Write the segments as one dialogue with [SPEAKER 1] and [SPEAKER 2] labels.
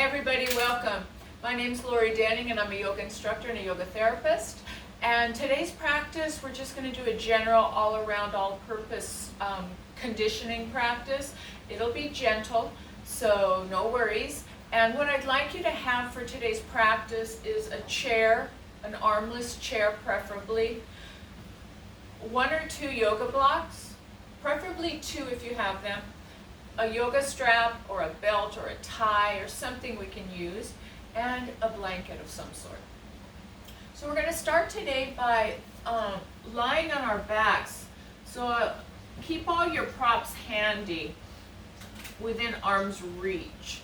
[SPEAKER 1] everybody, welcome. My name's Lorrie Danning and I'm a yoga instructor and a yoga therapist. And today's practice, we're just going to do a general all-around, all-purpose conditioning practice. It'll be gentle, so no worries. And what I'd like you to have for today's practice is a chair, an armless chair preferably, 1 or 2 yoga blocks, preferably 2 if you have them, a yoga strap or a belt or a tie or something we can use, and a blanket of some sort. So we're going to start today by lying on our backs. So keep all your props handy within arm's reach.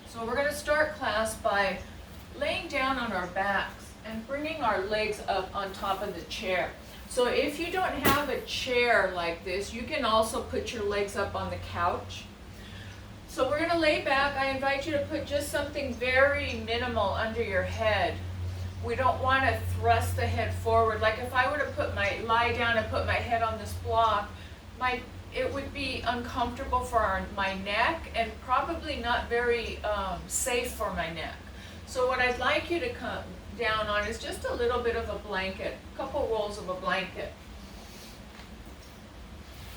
[SPEAKER 1] So we're going to start class by laying down on our backs and bringing our legs up on top of the chair. So if you don't have a chair like this, you can also put your legs up on the couch. So we're going to lay back. I invite you to put just something very minimal under your head. We don't want to thrust the head forward. Like if I were to lie down and put my head on this block, it would be uncomfortable for my neck and probably not very safe for my neck. So what I'd like you to come down on is just a little bit of a blanket, a couple rolls of a blanket.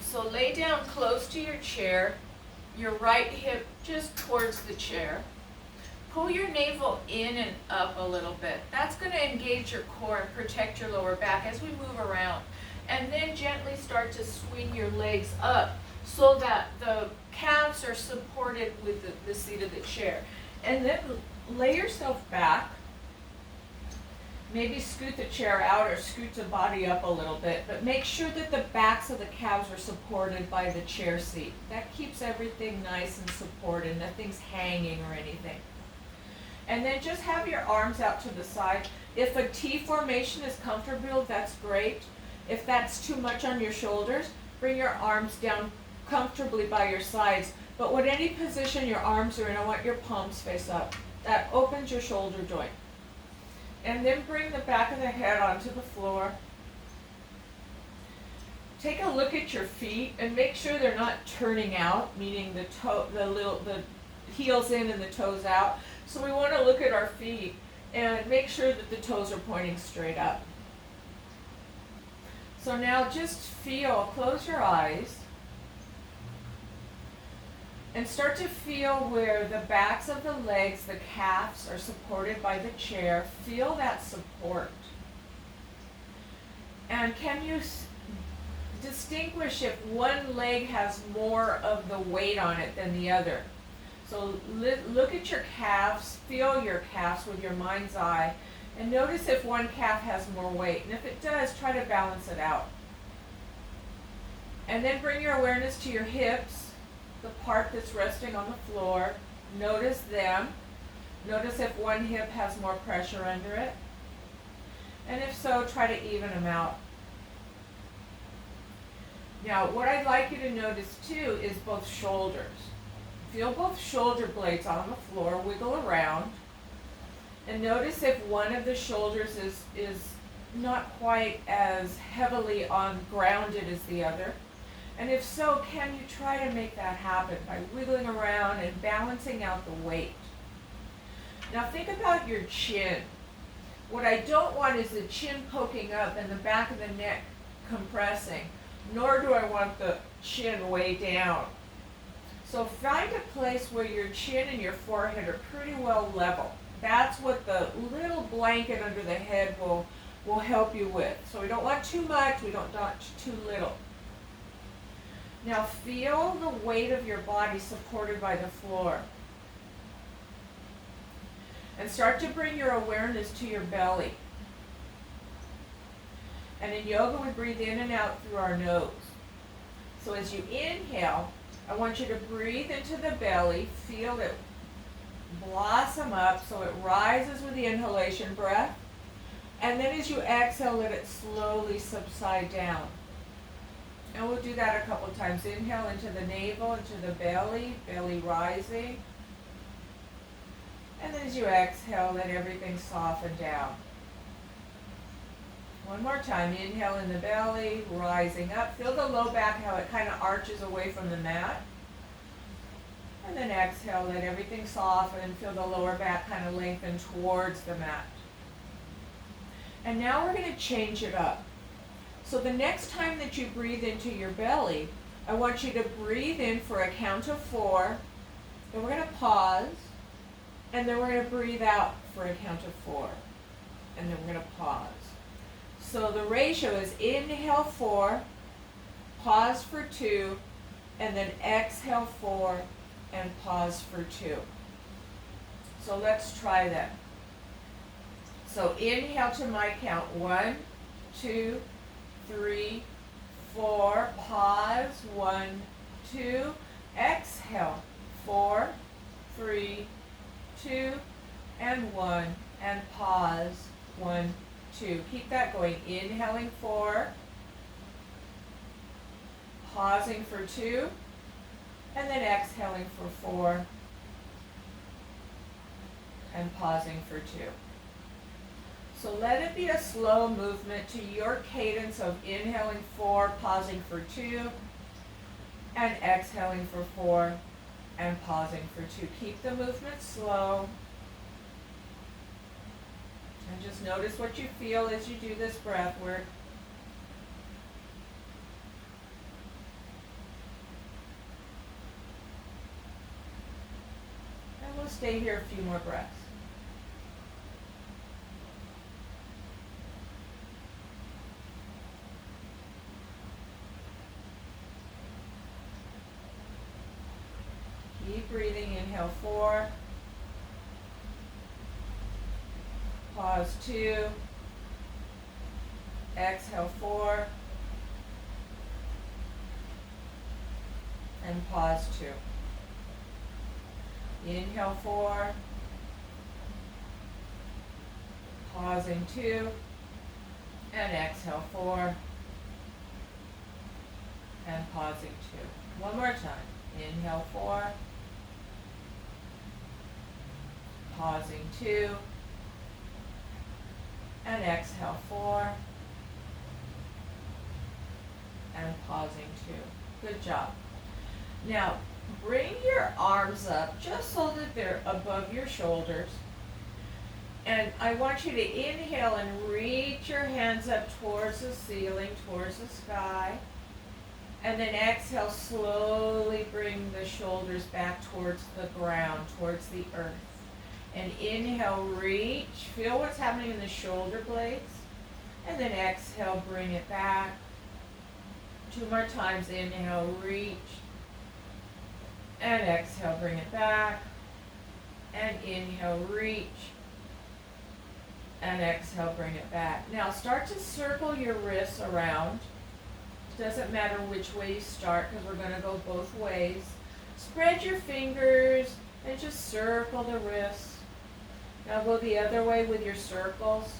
[SPEAKER 1] So lay down close to your chair, your right hip just towards the chair. Pull your navel in and up a little bit. That's going to engage your core and protect your lower back as we move around. And then gently start to swing your legs up so that the calves are supported with the seat of the chair. And then lay yourself back. Maybe scoot the chair out or scoot the body up a little bit, but make sure that the backs of the calves are supported by the chair seat. That keeps everything nice and supported, nothing's hanging or anything. And then just have your arms out to the side. If a T formation is comfortable, that's great. If that's too much on your shoulders, bring your arms down comfortably by your sides. But with any position your arms are in, I want your palms face up. That opens your shoulder joint. And then bring the back of the head onto the floor. Take a look at your feet and make sure they're not turning out, meaning the heels in and the toes out. So we want to look at our feet and make sure that the toes are pointing straight up. So now just close your eyes, and start to feel where the backs of the legs, the calves, are supported by the chair. Feel that support. And can you distinguish if one leg has more of the weight on it than the other? So look at your calves, feel your calves with your mind's eye, and notice if one calf has more weight. And if it does, try to balance it out. And then bring your awareness to your hips, the part that's resting on the floor. Notice them. Notice if one hip has more pressure under it. And if so, try to even them out. Now, what I'd like you to notice too is both shoulders. Feel both shoulder blades on the floor, wiggle around, and notice if one of the shoulders is not quite as heavily grounded as the other. And if so, can you try to make that happen by wiggling around and balancing out the weight? Now think about your chin. What I don't want is the chin poking up and the back of the neck compressing, nor do I want the chin way down. So find a place where your chin and your forehead are pretty well level. That's what the little blanket under the head will help you with. So we don't want too much, we don't want too little. Now feel the weight of your body supported by the floor. And start to bring your awareness to your belly. And in yoga, we breathe in and out through our nose. So as you inhale, I want you to breathe into the belly, feel it blossom up so it rises with the inhalation breath. And then as you exhale, let it slowly subside down. And we'll do that a couple times. Inhale into the navel, into the belly, belly rising. And then as you exhale, let everything soften down. One more time. Inhale in the belly, rising up. Feel the low back, how it kind of arches away from the mat. And then exhale, let everything soften and feel the lower back kind of lengthen towards the mat. And now we're going to change it up. So the next time that you breathe into your belly, I want you to breathe in for a count of 4, then we're going to pause, and then we're going to breathe out for a count of 4, and then we're going to pause. So the ratio is inhale 4, pause for 2, and then exhale 4, and pause for 2. So let's try that. So inhale to my count, 1, 2, 3, 4, pause, 1, 2, exhale, 4, 3, 2, and 1, and pause, 1, 2. Keep that going. Inhaling 4, pausing for 2, and then exhaling for 4, and pausing for 2. So let it be a slow movement to your cadence of inhaling 4, pausing for 2, and exhaling for 4, and pausing for 2. Keep the movement slow. And just notice what you feel as you do this breath work. And we'll stay here a few more breaths. Keep breathing. Inhale 4. Pause 2. Exhale 4. And pause 2. Inhale 4. Pausing 2. And exhale 4. And pausing 2. One more time. Inhale 4. Pausing 2, and exhale 4, and pausing 2. Good job. Now, bring your arms up just so that they're above your shoulders. And I want you to inhale and reach your hands up towards the ceiling, towards the sky. And then exhale, slowly bring the shoulders back towards the ground, towards the earth. And inhale, reach, feel what's happening in the shoulder blades. And then exhale, bring it back. 2 more times, inhale, reach. And exhale, bring it back. And inhale, reach. And exhale, bring it back. Now start to circle your wrists around. Doesn't matter which way you start because we're going to go both ways. Spread your fingers and just circle the wrists. Now go the other way with your circles.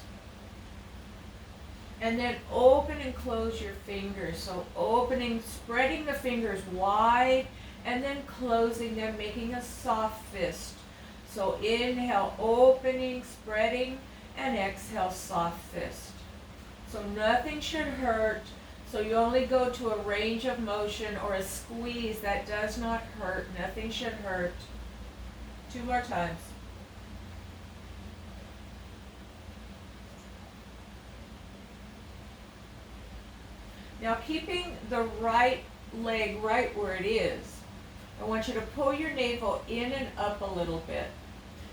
[SPEAKER 1] And then open and close your fingers. So opening, spreading the fingers wide and then closing them, making a soft fist. So inhale, opening, spreading, and exhale, soft fist. So nothing should hurt. So you only go to a range of motion or a squeeze that does not hurt. Nothing should hurt. 2 more times. Now keeping the right leg right where it is, I want you to pull your navel in and up a little bit.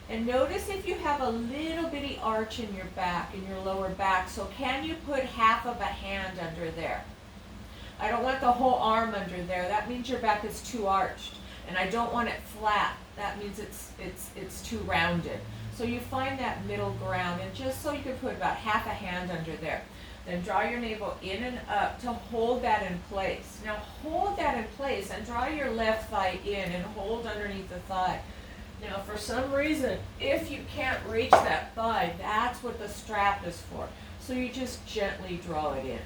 [SPEAKER 1] And notice if you have a little bitty arch in your back, in your lower back. So can you put half of a hand under there? I don't want the whole arm under there. That means your back is too arched. And I don't want it flat. That means it's too rounded. So you find that middle ground. And just so you can put about half a hand under there. Then draw your navel in and up to hold that in place. Now hold that in place and draw your left thigh in and hold underneath the thigh. Now for some reason, if you can't reach that thigh, that's what the strap is for. So you just gently draw it in.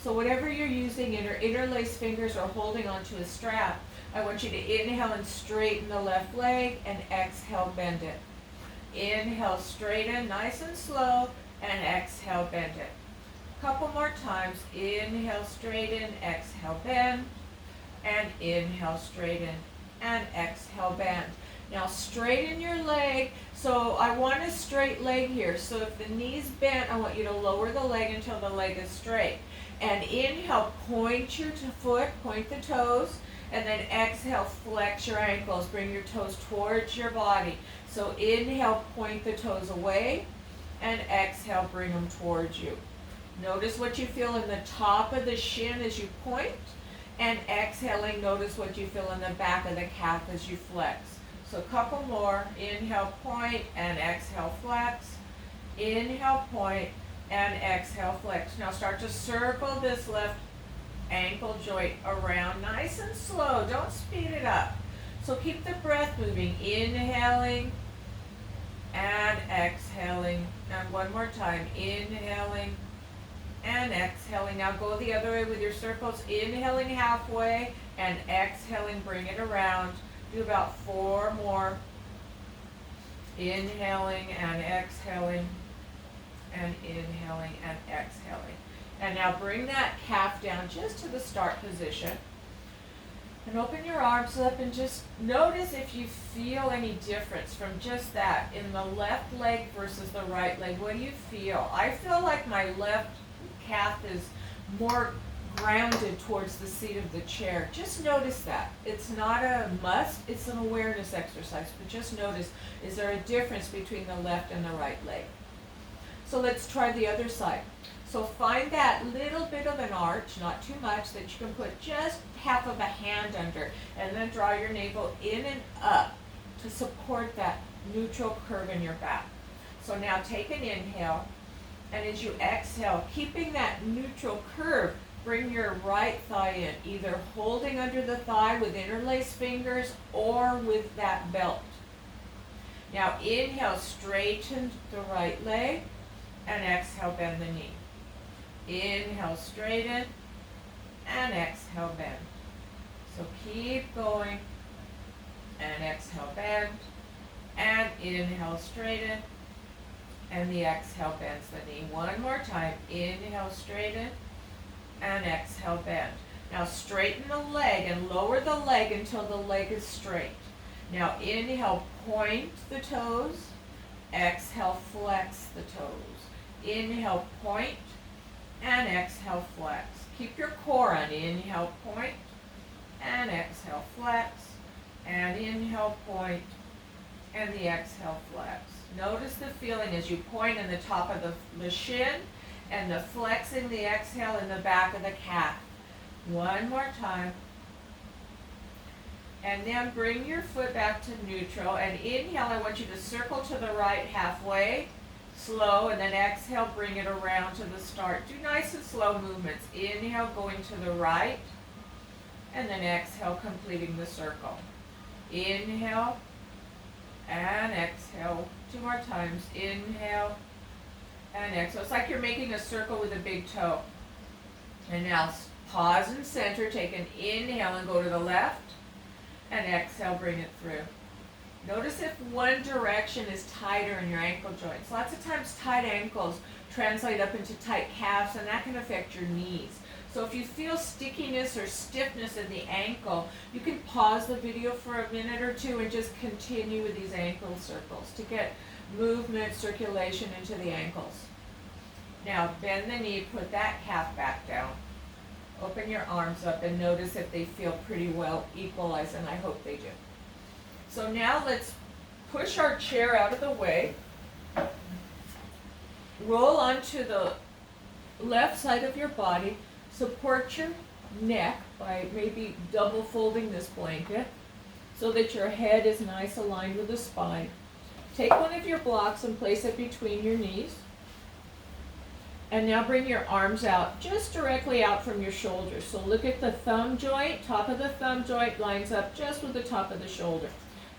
[SPEAKER 1] So whatever you're using, interlace fingers or holding onto a strap, I want you to inhale and straighten the left leg and exhale, bend it. Inhale, straighten, nice and slow, and exhale, bend it. Couple more times. Inhale, straighten, exhale, bend, and inhale, straighten, and exhale, bend. Now straighten your leg. So I want a straight leg here. So if the knee's bent, I want you to lower the leg until the leg is straight. And inhale, point your foot, point the toes, and then exhale, flex your ankles, bring your toes towards your body. So inhale, point the toes away, and exhale, bring them towards you. Notice what you feel in the top of the shin as you point, and exhaling, notice what you feel in the back of the calf as you flex. So a couple more. Inhale, point, and exhale, flex. Inhale, point, and exhale, flex. Now start to circle this left ankle joint around nice and slow. Don't speed it up. So keep the breath moving. Inhaling and exhaling. And one more time. Inhaling and exhaling. Now go the other way with your circles. Inhaling halfway and exhaling, bring it around. Do about 4 more. Inhaling and exhaling, and inhaling and exhaling. And now bring that calf down just to the start position. And open your arms up and just notice if you feel any difference from just that in the left leg versus the right leg. What do you feel? I feel like my left calf is more grounded towards the seat of the chair. Just notice that. It's not a must, it's an awareness exercise, but just notice, is there a difference between the left and the right leg? So let's try the other side. So find that little bit of an arch, not too much, that you can put just half of a hand under, and then draw your navel in and up to support that neutral curve in your back. So now take an inhale, and as you exhale, keeping that neutral curve, bring your right thigh in, either holding under the thigh with interlaced fingers or with that belt. Now inhale, straighten the right leg, and exhale, bend the knee. Inhale, straighten, and exhale, bend. So keep going, and exhale, bend, and inhale, straighten, and the exhale bends the knee. One more time. Inhale, straighten, and exhale, bend. Now straighten the leg and lower the leg until the leg is straight. Now inhale, point the toes. Exhale, flex the toes. Inhale, point, and exhale, flex. Keep your core on. Inhale, point, and exhale, flex. And inhale, point, and the exhale, flex. Notice the feeling as you point in the top of the shin, and the flexing the exhale in the back of the calf. One more time. And then bring your foot back to neutral. And inhale, I want you to circle to the right halfway, slow, and then exhale, bring it around to the start. Do nice and slow movements. Inhale, going to the right, and then exhale, completing the circle. Inhale, and exhale. 2 more times. Inhale, and exhale. It's like you're making a circle with a big toe. And now pause and center. Take an inhale and go to the left. And exhale, bring it through. Notice if one direction is tighter in your ankle joints. Lots of times tight ankles translate up into tight calves, and that can affect your knees. So if you feel stickiness or stiffness in the ankle, you can pause the video for a minute or two and just continue with these ankle circles to get movement, circulation into the ankles. Now bend the knee, put that calf back down. Open your arms up and notice if they feel pretty well equalized, and I hope they do. So now let's push our chair out of the way. Roll onto the left side of your body. Support your neck by maybe double folding this blanket so that your head is nice aligned with the spine. Take one of your blocks and place it between your knees. And now bring your arms out, just directly out from your shoulders. So look at the thumb joint. Top of the thumb joint lines up just with the top of the shoulder.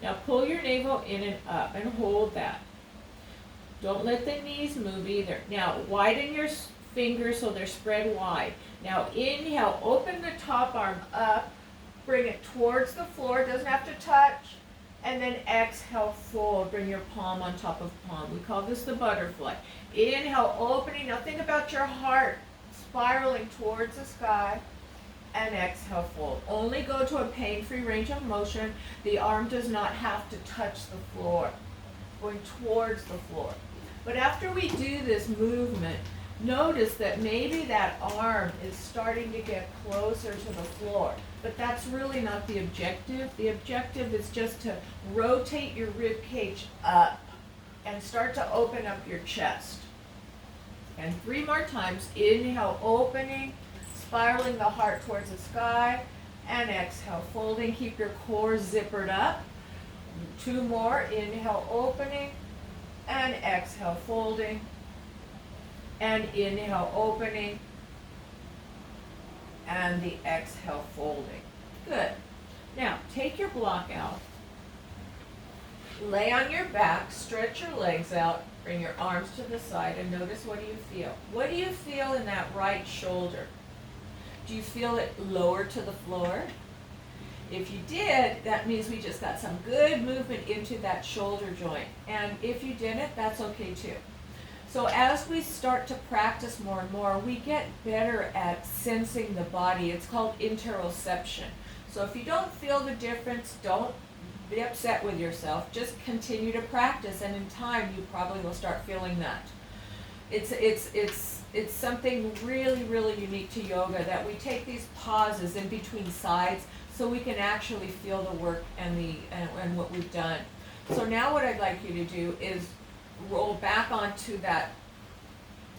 [SPEAKER 1] Now pull your navel in and up and hold that. Don't let the knees move either. Now widen your fingers so they're spread wide. Now inhale, open the top arm up, bring it towards the floor, doesn't have to touch, and then exhale, fold, bring your palm on top of palm. We call this the butterfly. Inhale, opening, now think about your heart spiraling towards the sky. and exhale, fold. Only go to a pain-free range of motion. The arm does not have to touch the floor, going towards the floor. But after we do this movement, notice that maybe that arm is starting to get closer to the floor. But that's really not the objective. The objective is just to rotate your rib cage up and start to open up your chest. And 3 more times. Inhale, opening, spiraling the heart towards the sky, and exhale, folding. Keep your core zippered up. 2 more. Inhale, opening, and exhale, folding. And inhale, opening, and the exhale, folding. Good. Now, take your block out. Lay on your back, stretch your legs out, bring your arms to the side, and notice, what do you feel? What do you feel in that right shoulder? Do you feel it lower to the floor? If you did, that means we just got some good movement into that shoulder joint. And if you didn't, that's okay too. So as we start to practice more and more, we get better at sensing the body. It's called interoception. So if you don't feel the difference, don't be upset with yourself. Just continue to practice, and in time you probably will start feeling that. It's something really, really unique to yoga, that we take these pauses in between sides so we can actually feel the work and what we've done. So now what I'd like you to do is roll back onto that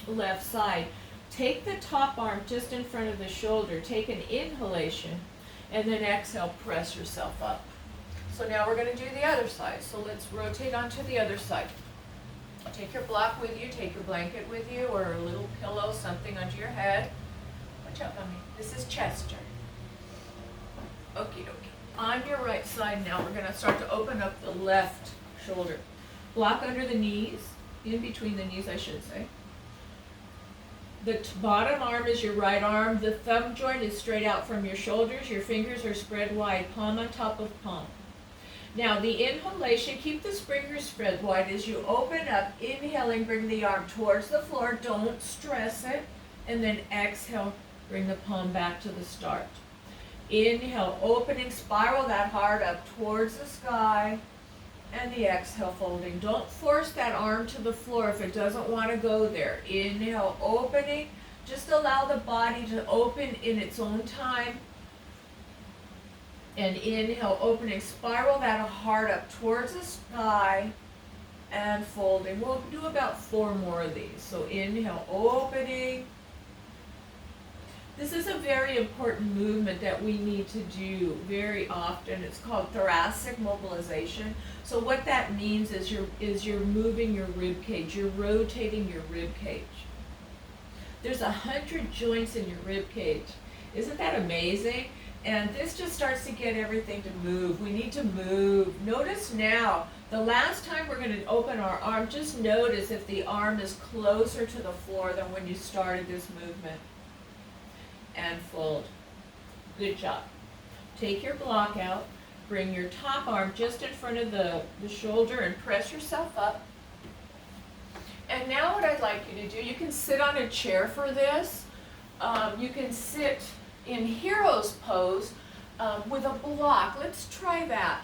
[SPEAKER 1] left side. Take the top arm just in front of the shoulder. Take an inhalation, and then exhale, press yourself up. So now we're going to do the other side. So let's rotate onto the other side. Take your block with you, take your blanket with you, or a little pillow, something under your head. Watch out, mommy. This is Chester. Okie dokie. On your right side now, we're going to start to open up the left shoulder. Block under the knees, in between the knees, I should say. The bottom arm is your right arm. The thumb joint is straight out from your shoulders. Your fingers are spread wide, palm on top of palm. Now the inhalation, keep the fingers spread wide as you open up. Inhaling, bring the arm towards the floor. Don't stress it. And then exhale, bring the palm back to the start. Inhale, opening, spiral that heart up towards the sky. And the exhale, folding. Don't force that arm to the floor if it doesn't want to go there. Inhale, opening. Just allow the body to open in its own time. And inhale, opening, spiral that heart up towards the sky, and folding. We'll do about 4 more of these. So inhale, opening. This is a very important movement that we need to do very often. It's called Thoracic Mobilization. So what that means is you're moving your rib cage. You're rotating your rib cage. There's 100 joints in your rib cage. Isn't that amazing? And this just starts to get everything to move. We need to move. Notice now, the last time we're going to open our arm, just notice if the arm is closer to the floor than when you started this movement. And fold. Good job. Take your block out. Bring your top arm just in front of the shoulder and press yourself up. And now what I'd like you to do, you can sit on a chair for this. You can sit in hero's pose with a block. Let's try that.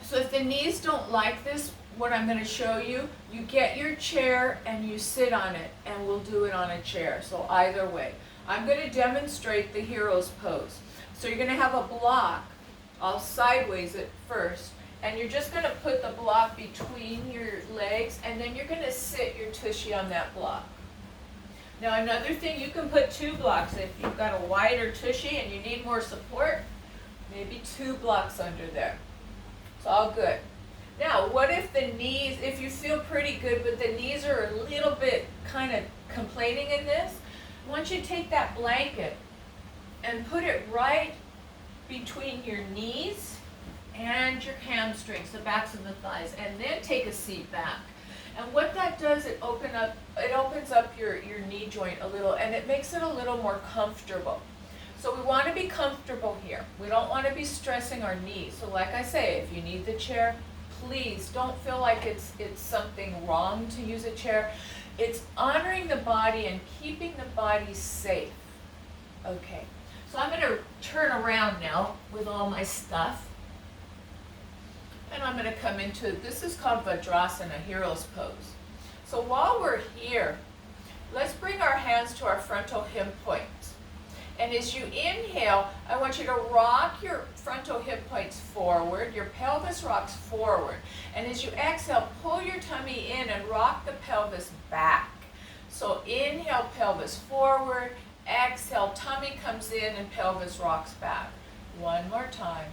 [SPEAKER 1] So if the knees don't like this, what I'm going to show you, you get your chair and you sit on it, and we'll do it on a chair. So either way. I'm going to demonstrate the hero's pose. So you're going to have a block, all sideways at first, and you're just going to put the block between your legs, and then you're going to sit your tushy on that block. Now another thing, you can put 2 blocks. If you've got a wider tushy and you need more support, maybe 2 blocks under there. It's all good. Now what if the knees, if you feel pretty good but the knees are a little bit kind of complaining in this, I want you to take that blanket and put it right between your knees and your hamstrings, the backs of the thighs, and then take a seat back. And what that does, it opens up your knee joint a little, and it makes it a little more comfortable. So we want to be comfortable here. We don't want to be stressing our knees. So like I say, if you need the chair, please don't feel like it's something wrong to use a chair. It's honoring the body and keeping the body safe. Okay, So I'm going to turn around now with all my stuff. And I'm going to come into, this is called Vadrasana, hero's pose. So while we're here, let's bring our hands to our frontal hip points. And as you inhale, I want you to rock your frontal hip points forward, your pelvis rocks forward. And as you exhale, pull your tummy in and rock the pelvis back. So inhale, pelvis forward, exhale, tummy comes in and pelvis rocks back. One more time.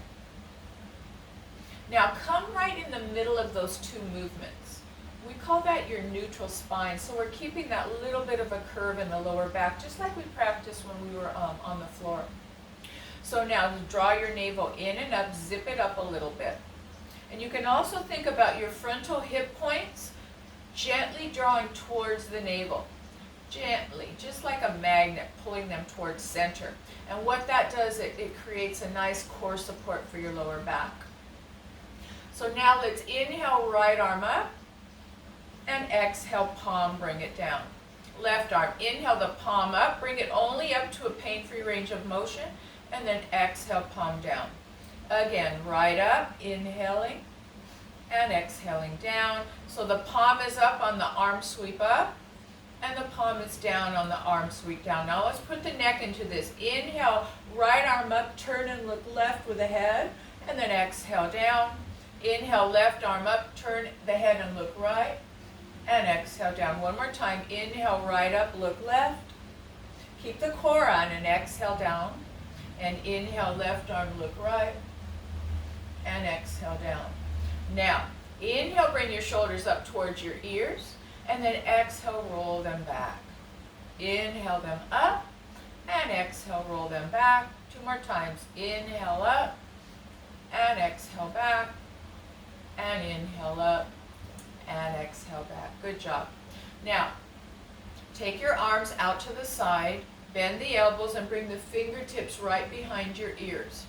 [SPEAKER 1] Now come right in the middle of those two movements. We call that your neutral spine. So we're keeping that little bit of a curve in the lower back, just like we practiced when we were on the floor. So now draw your navel in and up, zip it up a little bit. And you can also think about your frontal hip points gently drawing towards the navel. Gently, just like a magnet, pulling them towards center. And what that does, it creates a nice core support for your lower back. So now let's inhale, right arm up, and exhale, palm, bring it down. Left arm, inhale the palm up, bring it only up to a pain-free range of motion, and then exhale, palm down. Again, right up, inhaling, and exhaling down. So the palm is up on the arm sweep up, and the palm is down on the arm sweep down. Now let's put the neck into this. Inhale, right arm up, turn and look left with the head, and then exhale down. Inhale, left arm up, turn the head and look right, and exhale down. One more time. Inhale, right up, look left. Keep the core on and exhale down. And inhale, left arm, look right, and exhale down. Now, inhale, bring your shoulders up towards your ears, and then exhale, roll them back. Inhale them up, and exhale, roll them back. Two more times. Inhale up, and exhale back, and inhale up, and exhale back. Good job. Now, take your arms out to the side, bend the elbows, and bring the fingertips right behind your ears.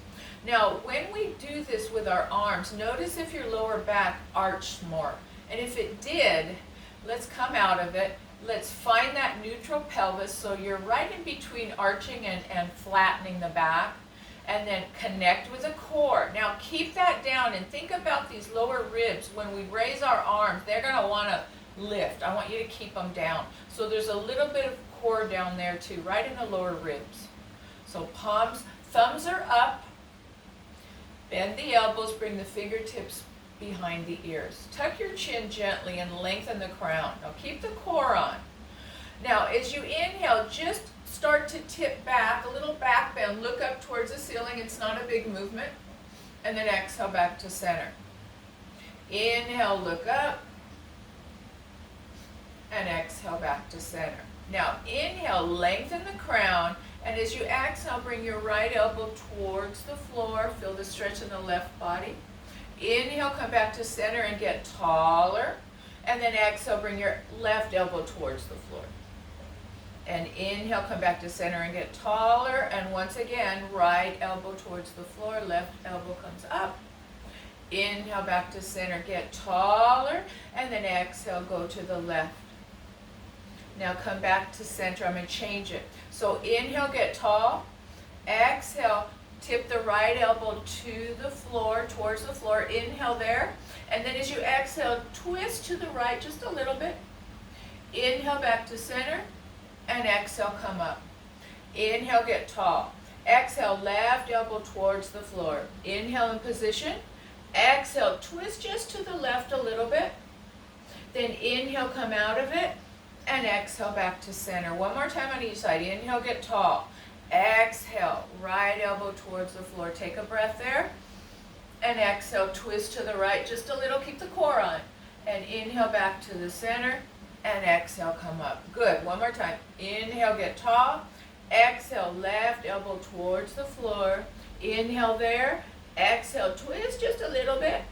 [SPEAKER 1] Now, when we do this with our arms, notice if your lower back arched more. And if it did, let's come out of it. Let's find that neutral pelvis so you're right in between arching and flattening the back. And then connect with the core. Now keep that down and think about these lower ribs. When we raise our arms, they're going to want to lift. I want you to keep them down. So there's a little bit of core down there too, right in the lower ribs. So palms, thumbs are up. Bend the elbows, bring the fingertips behind the ears. Tuck your chin gently and lengthen the crown. Now keep the core on. Now as you inhale, just start to tip back, a little back bend, look up towards the ceiling. It's not a big movement. And then exhale back to center. Inhale, look up, and exhale back to center. Now inhale, lengthen the crown, and as you exhale, bring your right elbow towards the floor. Feel the stretch in the left body. Inhale, come back to center and get taller. And then exhale, bring your left elbow towards the floor. And inhale, come back to center and get taller. And once again, right elbow towards the floor, left elbow comes up. Inhale, back to center, get taller. And then exhale, go to the left. Now come back to center. I'm going to change it. So inhale, get tall. Exhale, tip the right elbow to the floor, towards the floor. Inhale there. And then as you exhale, twist to the right just a little bit. Inhale, back to center. And exhale, come up. Inhale, get tall. Exhale, left elbow towards the floor. Inhale in position. Exhale, twist just to the left a little bit. Then inhale, come out of it. And exhale, back to center. One more time on each side. Inhale, get tall. Exhale, right elbow towards the floor. Take a breath there. And exhale, twist to the right just a little. Keep the core on. And inhale, back to the center. And exhale, come up. Good. One more time. Inhale, get tall. Exhale, left elbow towards the floor. Inhale there. Exhale, twist just a little bit.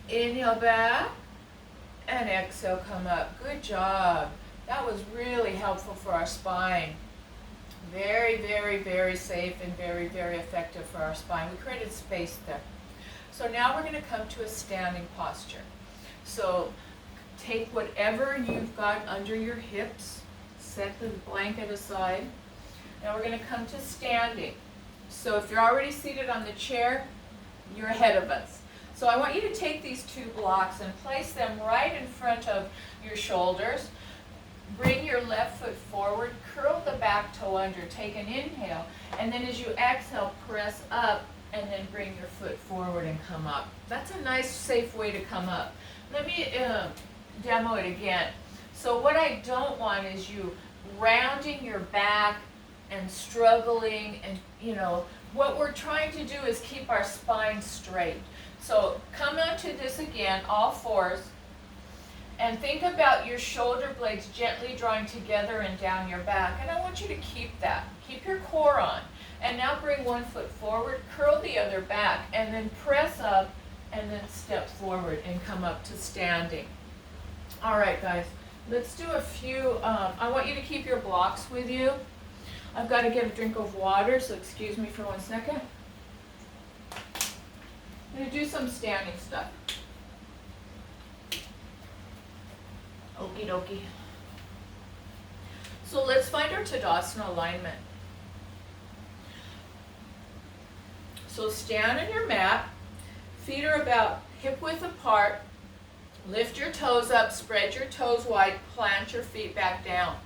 [SPEAKER 1] Inhale back. And exhale, come up. Good job. That was really helpful for our spine. Very, very, very safe and very, very effective for our spine. We created space there. So now we're going to come to a standing posture. So take whatever you've got under your hips, set the blanket aside, Now we're going to come to standing. So if you're already seated on the chair, you're ahead of us. So I want you to take these 2 blocks and place them right in front of your shoulders. Bring your left foot forward, curl the back toe under, take an inhale, and then as you exhale, press up, and then bring your foot forward and come up. That's a nice, safe way to come up. Let me demo it again. So what I don't want is you rounding your back and struggling, and what we're trying to do is keep our spine straight. So come onto this again, all fours, and think about your shoulder blades gently drawing together and down your back. And I want you to keep that. Keep your core on. And now bring one foot forward, curl the other back, and then press up, and then step forward and come up to standing. All right, guys, let's do a few. I want you to keep your blocks with you. I've got to get a drink of water, so excuse me for 1 second. I'm going to do some standing stuff. Okie dokie. So let's find our Tadasana alignment. So stand on your mat, feet are about hip width apart, lift your toes up, spread your toes wide, plant your feet back down.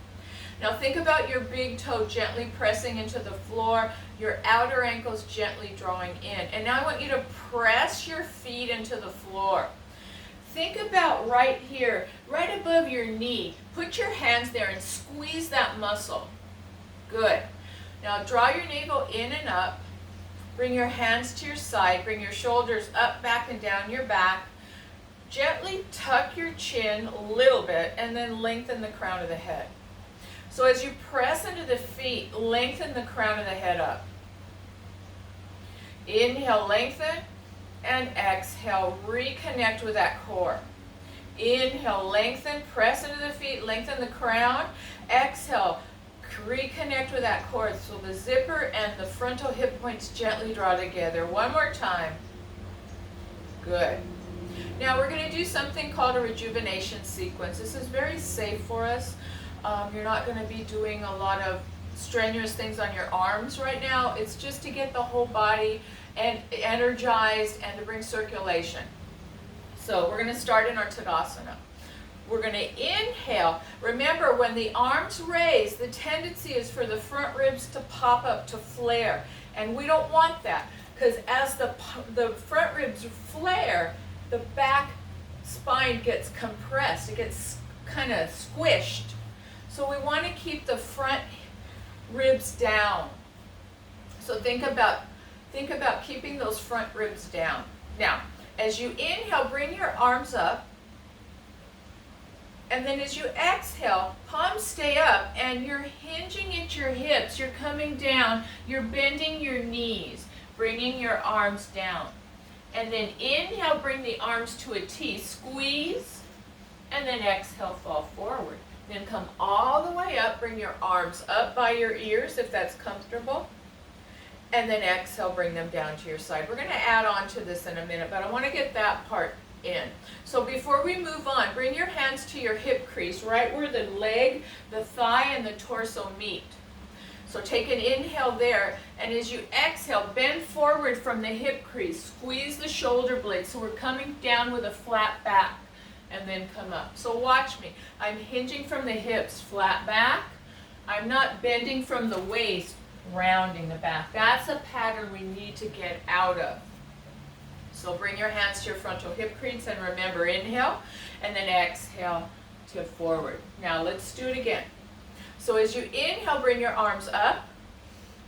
[SPEAKER 1] Now think about your big toe gently pressing into the floor, your outer ankles gently drawing in. And now I want you to press your feet into the floor. Think about right here, right above your knee. Put your hands there and squeeze that muscle. Good. Now draw your navel in and up. Bring your hands to your side. Bring your shoulders up, back, and down your back. Gently tuck your chin a little bit and then lengthen the crown of the head. So as you press into the feet, lengthen the crown of the head up. Inhale, lengthen, and exhale, reconnect with that core. Inhale, lengthen, press into the feet, lengthen the crown. Exhale, reconnect with that core. So the zipper and the frontal hip points gently draw together. One more time. Good. Now we're going to do something called a rejuvenation sequence. This is very safe for us. You're not going to be doing a lot of strenuous things on your arms right now. It's just to get the whole body and energized and to bring circulation. So we're going to start in our Tadasana. We're going to inhale. Remember, when the arms raise, the tendency is for the front ribs to pop up, to flare. And we don't want that, because as the front ribs flare, the back spine gets compressed. It gets kind of squished. So we want to keep the front ribs down. So think about keeping those front ribs down. Now, as you inhale, bring your arms up. And then as you exhale, palms stay up and you're hinging at your hips. You're coming down. You're bending your knees, bringing your arms down. And then inhale, bring the arms to a T. Squeeze. And then exhale, fall forward. Then come all the way up. Bring your arms up by your ears if that's comfortable. And then exhale, bring them down to your side. We're going to add on to this in a minute, but I want to get that part in. So before we move on, bring your hands to your hip crease, right where the leg, the thigh, and the torso meet. So take an inhale there, and as you exhale, bend forward from the hip crease. Squeeze the shoulder blades, so we're coming down with a flat back, and then come up. So watch me. I'm hinging from the hips, flat back. I'm not bending from the waist, rounding the back. That's a pattern we need to get out of. So bring your hands to your frontal hip crease, and remember, inhale, and then exhale to forward. Now let's do it again. So as you inhale, bring your arms up,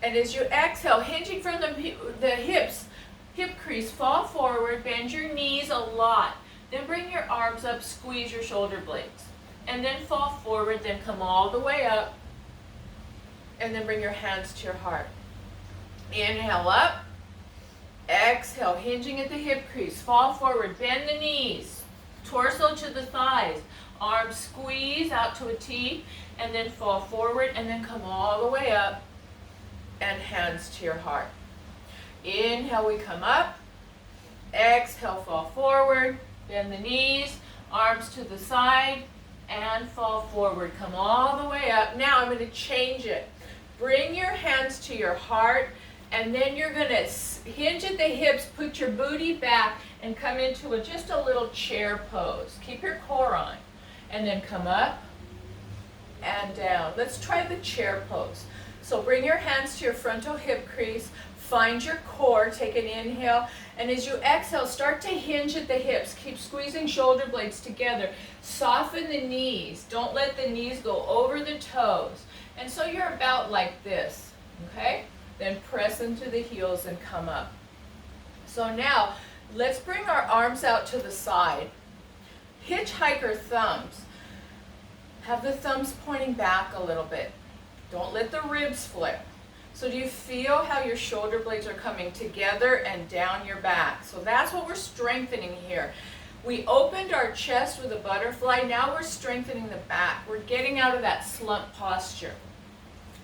[SPEAKER 1] and as you exhale, hinging from the hips, hip crease, fall forward, bend your knees a lot. Then bring your arms up, squeeze your shoulder blades, and then fall forward, then come all the way up, and then bring your hands to your heart. Inhale up, exhale, hinging at the hip crease, fall forward, bend the knees, torso to the thighs, arms squeeze out to a T, and then fall forward, and then come all the way up, and hands to your heart. Inhale, we come up, exhale, fall forward, bend the knees, arms to the side, and fall forward. Come all the way up. Now I'm going to change it. Bring your hands to your heart, and then you're going to hinge at the hips, put your booty back, and come into just a little chair pose. Keep your core on, and then come up and down. Let's try the chair pose. So bring your hands to your frontal hip crease, find your core, take an inhale, and as you exhale, start to hinge at the hips. Keep squeezing shoulder blades together. Soften the knees. Don't let the knees go over the toes. And so you're about like this, okay? Then press into the heels and come up. So now, let's bring our arms out to the side. Hitchhiker thumbs. Have the thumbs pointing back a little bit. Don't let the ribs flip. So do you feel how your shoulder blades are coming together and down your back? So that's what we're strengthening here. We opened our chest with a butterfly. Now we're strengthening the back. We're getting out of that slump posture.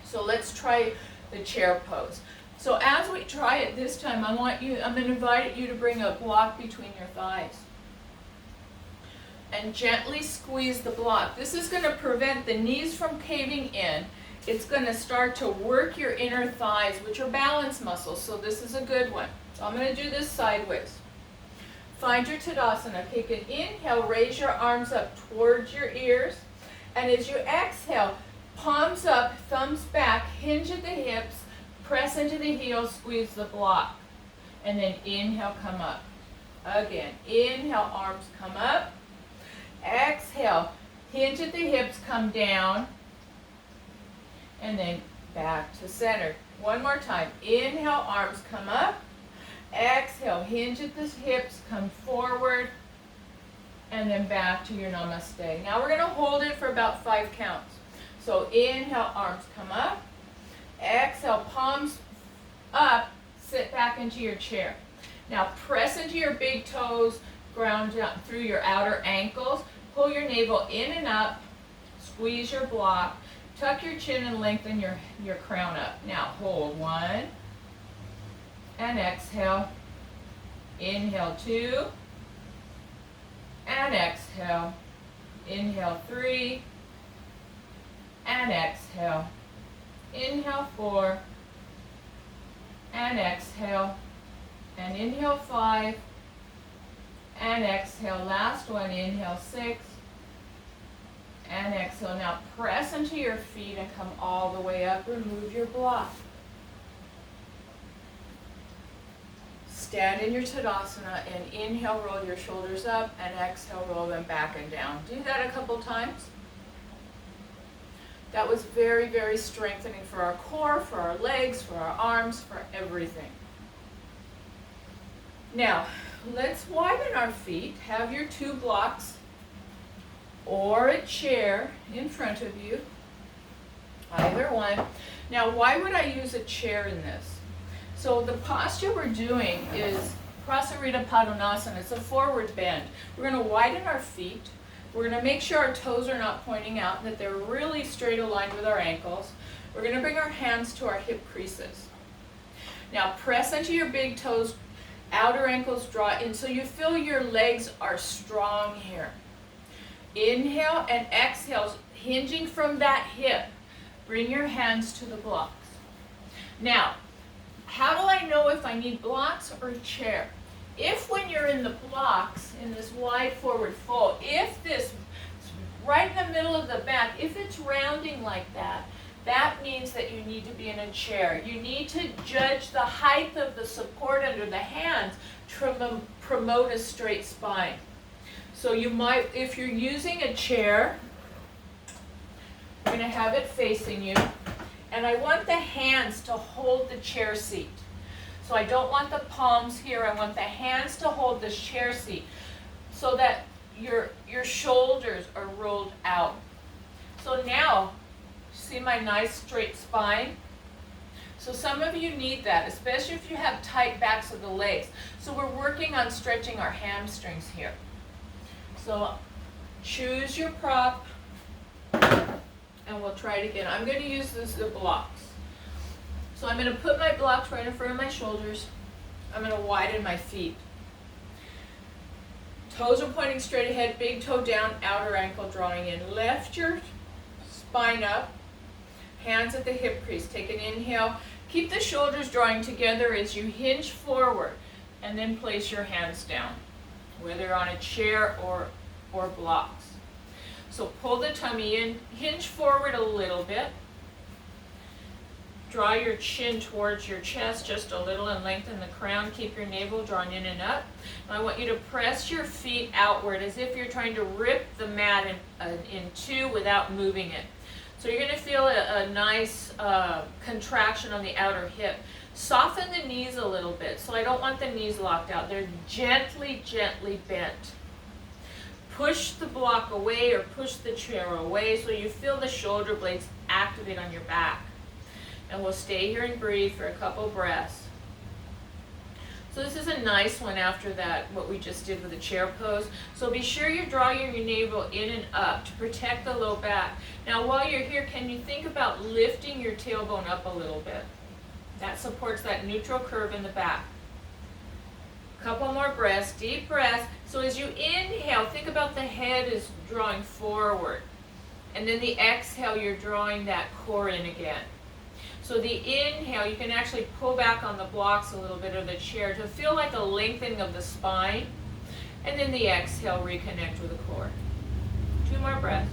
[SPEAKER 1] So let's try the chair pose. So as we try it this time, I'm going to invite you to bring a block between your thighs. And gently squeeze the block. This is going to prevent the knees from caving in. It's going to start to work your inner thighs, which are balance muscles. So this is a good one. So I'm going to do this sideways. Find your Tadasana. Take an inhale, raise your arms up towards your ears. And as you exhale, palms up, thumbs back, hinge at the hips, press into the heels, squeeze the block. And then inhale, come up. Again, inhale, arms come up. Exhale, hinge at the hips, come down. And then back to center. One more time. Inhale, arms come up. Exhale, hinge at the hips, come forward. And then back to your namaste. Now we're going to hold it for about 5 counts. So inhale, arms come up. Exhale, palms up, sit back into your chair. Now press into your big toes, ground down through your outer ankles. Pull your navel in and up. Squeeze your block. Tuck your chin and lengthen your crown up. Now hold 1. And exhale. Inhale 2. And exhale. Inhale 3. And exhale. Inhale 4. And exhale. And inhale 5. And exhale. Last one. Inhale 6. And exhale. Now press into your feet and come all the way up. Remove your block. Stand in your Tadasana and inhale, roll your shoulders up, and exhale, roll them back and down. Do that a couple times. That was very, very strengthening for our core, for our legs, for our arms, for everything. Now, let's widen our feet. Have your 2 blocks or a chair in front of you, either one. Now, why would I use a chair in this? So the posture we're doing is Prasarita Padanasana. It's a forward bend. We're going to widen our feet. We're going to make sure our toes are not pointing out, that they're really straight aligned with our ankles. We're going to bring our hands to our hip creases. Now press into your big toes, outer ankles draw in so you feel your legs are strong here. Inhale and exhale, hinging from that hip. Bring your hands to the blocks. Now, how do I know if I need blocks or a chair? If when you're in the blocks, in this wide forward fold, if this, right in the middle of the back, if it's rounding like that, that means that you need to be in a chair. You need to judge the height of the support under the hands to promote a straight spine. So you might, if you're using a chair, you're going to have it facing you. And I want the hands to hold the chair seat. So I don't want the palms here. I want the hands to hold this chair seat so that your shoulders are rolled out. So now, see my nice straight spine? So some of you need that, especially if you have tight backs of the legs. So we're working on stretching our hamstrings here. So choose your prop. And we'll try it again. I'm going to use the blocks. So I'm going to put my blocks right in front of my shoulders. I'm going to widen my feet. Toes are pointing straight ahead, big toe down, outer ankle drawing in. Lift your spine up. Hands at the hip crease. Take an inhale. Keep the shoulders drawing together as you hinge forward, and then place your hands down, whether on a chair or blocks. So pull the tummy in, hinge forward a little bit. Draw your chin towards your chest just a little and lengthen the crown. Keep your navel drawn in and up. And I want you to press your feet outward as if you're trying to rip the mat in two without moving it. So you're going to feel a nice contraction on the outer hip. Soften the knees a little bit. So I don't want the knees locked out. They're gently, gently bent. Push the block away or push the chair away so you feel the shoulder blades activate on your back. And we'll stay here and breathe for a couple breaths. So this is a nice one after that, what we just did with the chair pose. So be sure you're drawing your navel in and up to protect the low back. Now while you're here, can you think about lifting your tailbone up a little bit? That supports that neutral curve in the back. Couple more breaths, deep breaths. So as you inhale, think about the head is drawing forward. And then the exhale, you're drawing that core in again. So the inhale, you can actually pull back on the blocks a little bit of the chair to feel like a lengthening of the spine. And then the exhale, reconnect with the core. 2 more breaths.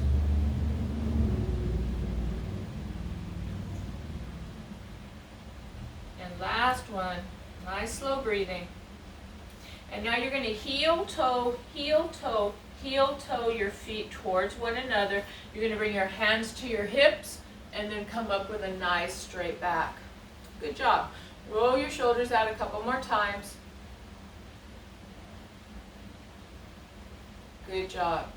[SPEAKER 1] And last one, nice slow breathing. And now you're going to heel, toe, heel, toe, heel, toe your feet towards one another. You're going to bring your hands to your hips and then come up with a nice straight back. Good job. Roll your shoulders out a couple more times. Good job.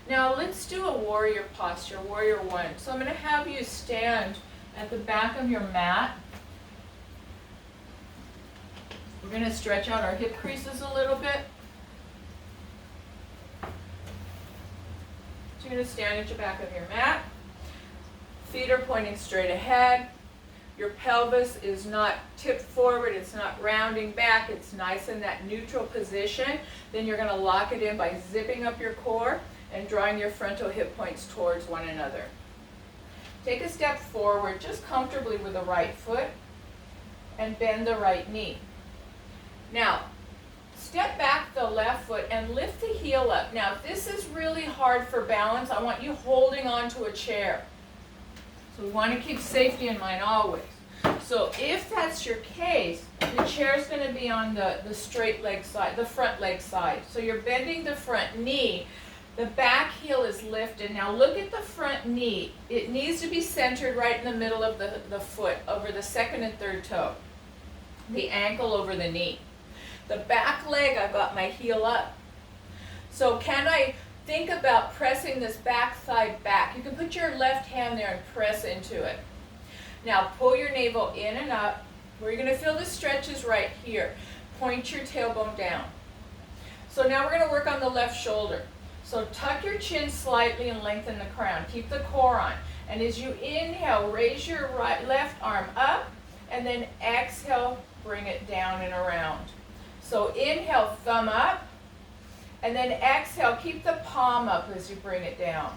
[SPEAKER 1] Now let's do a warrior posture, warrior one. So I'm going to have you stand at the back of your mat. We're going to stretch out our hip creases a little bit. So you're going to stand at the back of your mat. Feet are pointing straight ahead. Your pelvis is not tipped forward. It's not rounding back. It's nice in that neutral position. Then you're going to lock it in by zipping up your core and drawing your frontal hip points towards one another. Take a step forward just comfortably with the right foot and bend the right knee. Now, step back the left foot and lift the heel up. Now, if this is really hard for balance, I want you holding onto a chair. So we want to keep safety in mind always. So if that's your case, the chair is going to be on the straight leg side, the front leg side. So you're bending the front knee. The back heel is lifted. Now look at the front knee. It needs to be centered right in the middle of the foot, over the second and third toe. The ankle over the knee. The back leg, I've got my heel up. So can I think about pressing this back thigh back? You can put your left hand there and press into it. Now pull your navel in and up. Where you're going to feel the stretch is right here. Point your tailbone down. So now we're going to work on the left shoulder. So tuck your chin slightly and lengthen the crown. Keep the core on. And as you inhale, raise your left arm up, and then exhale, bring it down and around. So inhale, thumb up, and then exhale, keep the palm up as you bring it down.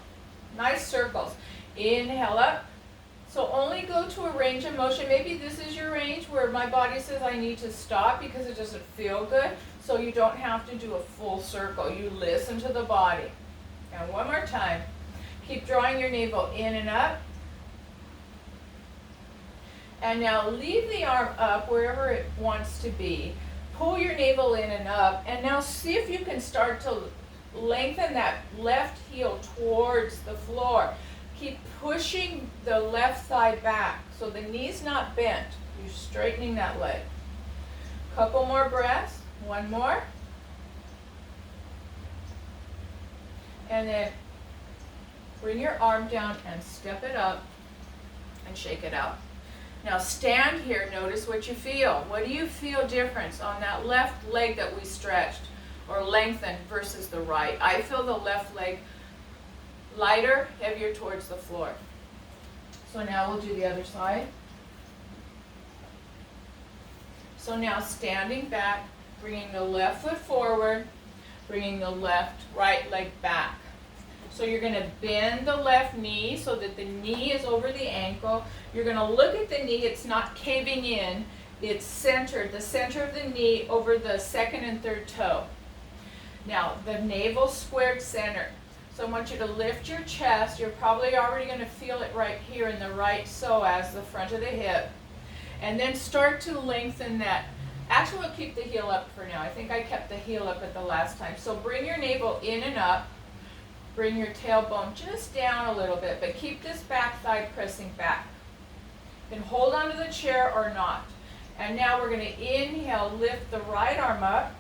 [SPEAKER 1] Nice circles. Inhale up. So only go to a range of motion. Maybe this is your range where my body says I need to stop because it doesn't feel good. So you don't have to do a full circle. You listen to the body. And one more time. Keep drawing your navel in and up. And now leave the arm up wherever it wants to be. Pull your navel in and up. And now see if you can start to lengthen that left heel towards the floor. Keep pushing the left thigh back so the knee's not bent. You're straightening that leg. Couple more breaths. One more. And then bring your arm down and step it up and shake it out. Now stand here, notice what you feel. What do you feel difference on that left leg that we stretched or lengthened versus the right? I feel the left leg lighter, heavier towards the floor. So now we'll do the other side. So now standing back, bringing the left foot forward, bringing the right leg back. So you're going to bend the left knee so that the knee is over the ankle. You're going to look at the knee. It's not caving in. It's centered, the center of the knee over the second and third toe. Now, the navel squared center. So I want you to lift your chest. You're probably already going to feel it right here in the right psoas, the front of the hip. And then start to lengthen that. Actually, we'll keep the heel up for now. I think I kept the heel up at the last time. So bring your navel in and up. Bring your tailbone just down a little bit, but keep this back thigh pressing back. And hold onto the chair or not. And now we're going to inhale, lift the right arm up.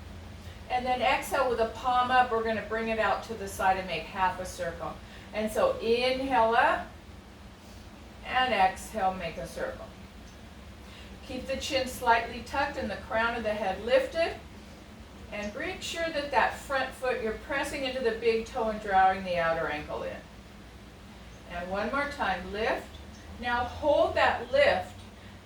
[SPEAKER 1] And then exhale with the palm up. We're going to bring it out to the side and make half a circle. And so inhale up. And exhale, make a circle. Keep the chin slightly tucked and the crown of the head lifted. And make sure that that front foot, you're pressing into the big toe and drawing the outer ankle in. And one more time, lift. Now hold that lift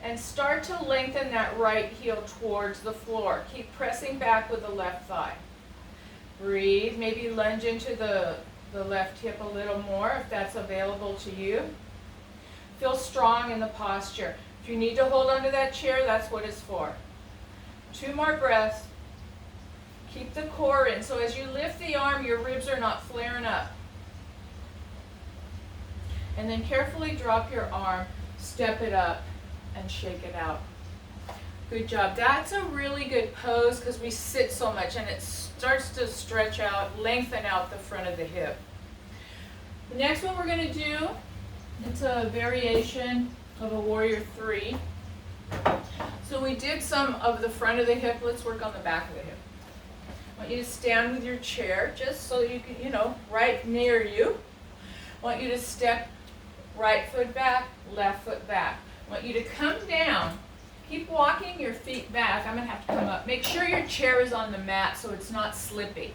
[SPEAKER 1] and start to lengthen that right heel towards the floor. Keep pressing back with the left thigh. Breathe, maybe lunge into the left hip a little more if that's available to you. Feel strong in the posture. If you need to hold onto that chair, that's what it's for. 2 more breaths. Keep the core in. So as you lift the arm, your ribs are not flaring up. And then carefully drop your arm, step it up, and shake it out. Good job. That's a really good pose because we sit so much and it starts to stretch out, lengthen out the front of the hip. The next one we're going to do, it's a variation of a warrior 3. So we did some of the front of the hip. Let's work on the back of the hip. I want you to stand with your chair just so you can, right near you. I want you to step right foot back, left foot back. I want you to come down. Keep walking your feet back. I'm going to have to come up. Make sure your chair is on the mat so it's not slippy.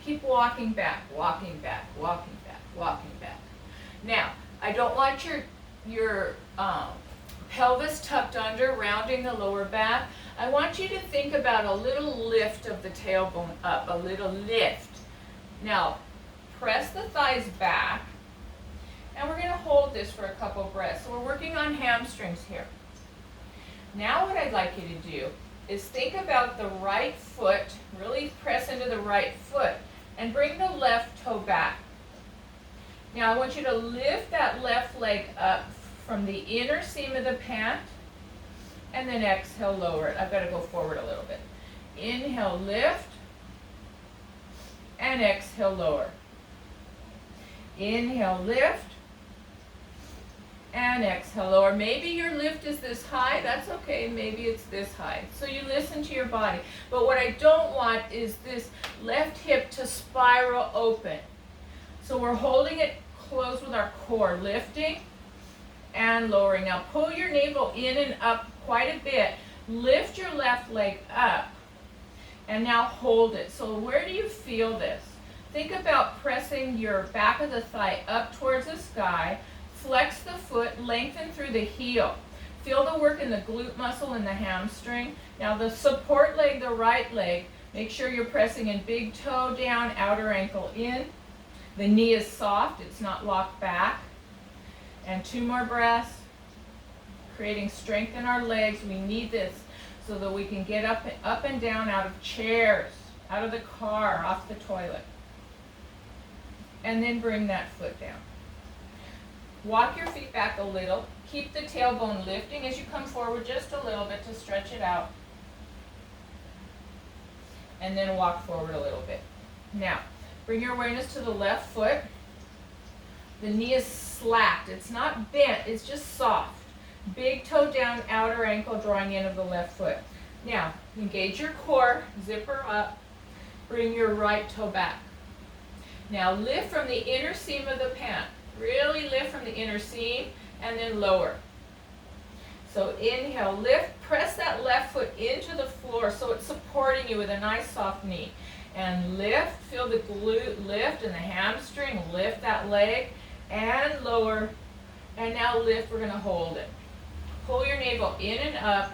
[SPEAKER 1] Keep walking back, walking back, walking back, walking back. Now, I don't want your pelvis tucked under, rounding the lower back. I want you to think about a little lift of the tailbone up, a little lift. Now, press the thighs back, and we're going to hold this for a couple breaths. So we're working on hamstrings here. Now what I'd like you to do is think about the right foot, really press into the right foot, and bring the left toe back. Now I want you to lift that left leg up from the inner seam of the pant, and then exhale, lower it. I've got to go forward a little bit. Inhale, lift, and exhale, lower. Inhale, lift, and exhale, lower. Maybe your lift is this high. That's okay. Maybe it's this high. So you listen to your body. But what I don't want is this left hip to spiral open. So we're holding it close with our core, lifting and lowering. Now pull your navel in and up quite a bit. Lift your left leg up and now hold it. So where do you feel this? Think about pressing your back of the thigh up towards the sky. Flex the foot, lengthen through the heel. Feel the work in the glute muscle and the hamstring. Now the support leg, the right leg, make sure you're pressing in big toe down, outer ankle in. The knee is soft, it's not locked back. And 2 more breaths. Creating strength in our legs. We need this so that we can get up and down out of chairs, out of the car, off the toilet. And then bring that foot down. Walk your feet back a little. Keep the tailbone lifting as you come forward just a little bit to stretch it out. And then walk forward a little bit. Now, bring your awareness to the left foot. The knee is slacked. It's not bent, it's just soft. Big toe down, outer ankle drawing in of the left foot. Now, engage your core, zipper up. Bring your right toe back. Now, lift from the inner seam of the pant. Really lift from the inner seam and then lower. So inhale, lift, press that left foot into the floor so it's supporting you with a nice soft knee. And lift, feel the glute lift and the hamstring, lift that leg and lower. And now lift, we're going to hold it. Pull your navel in and up.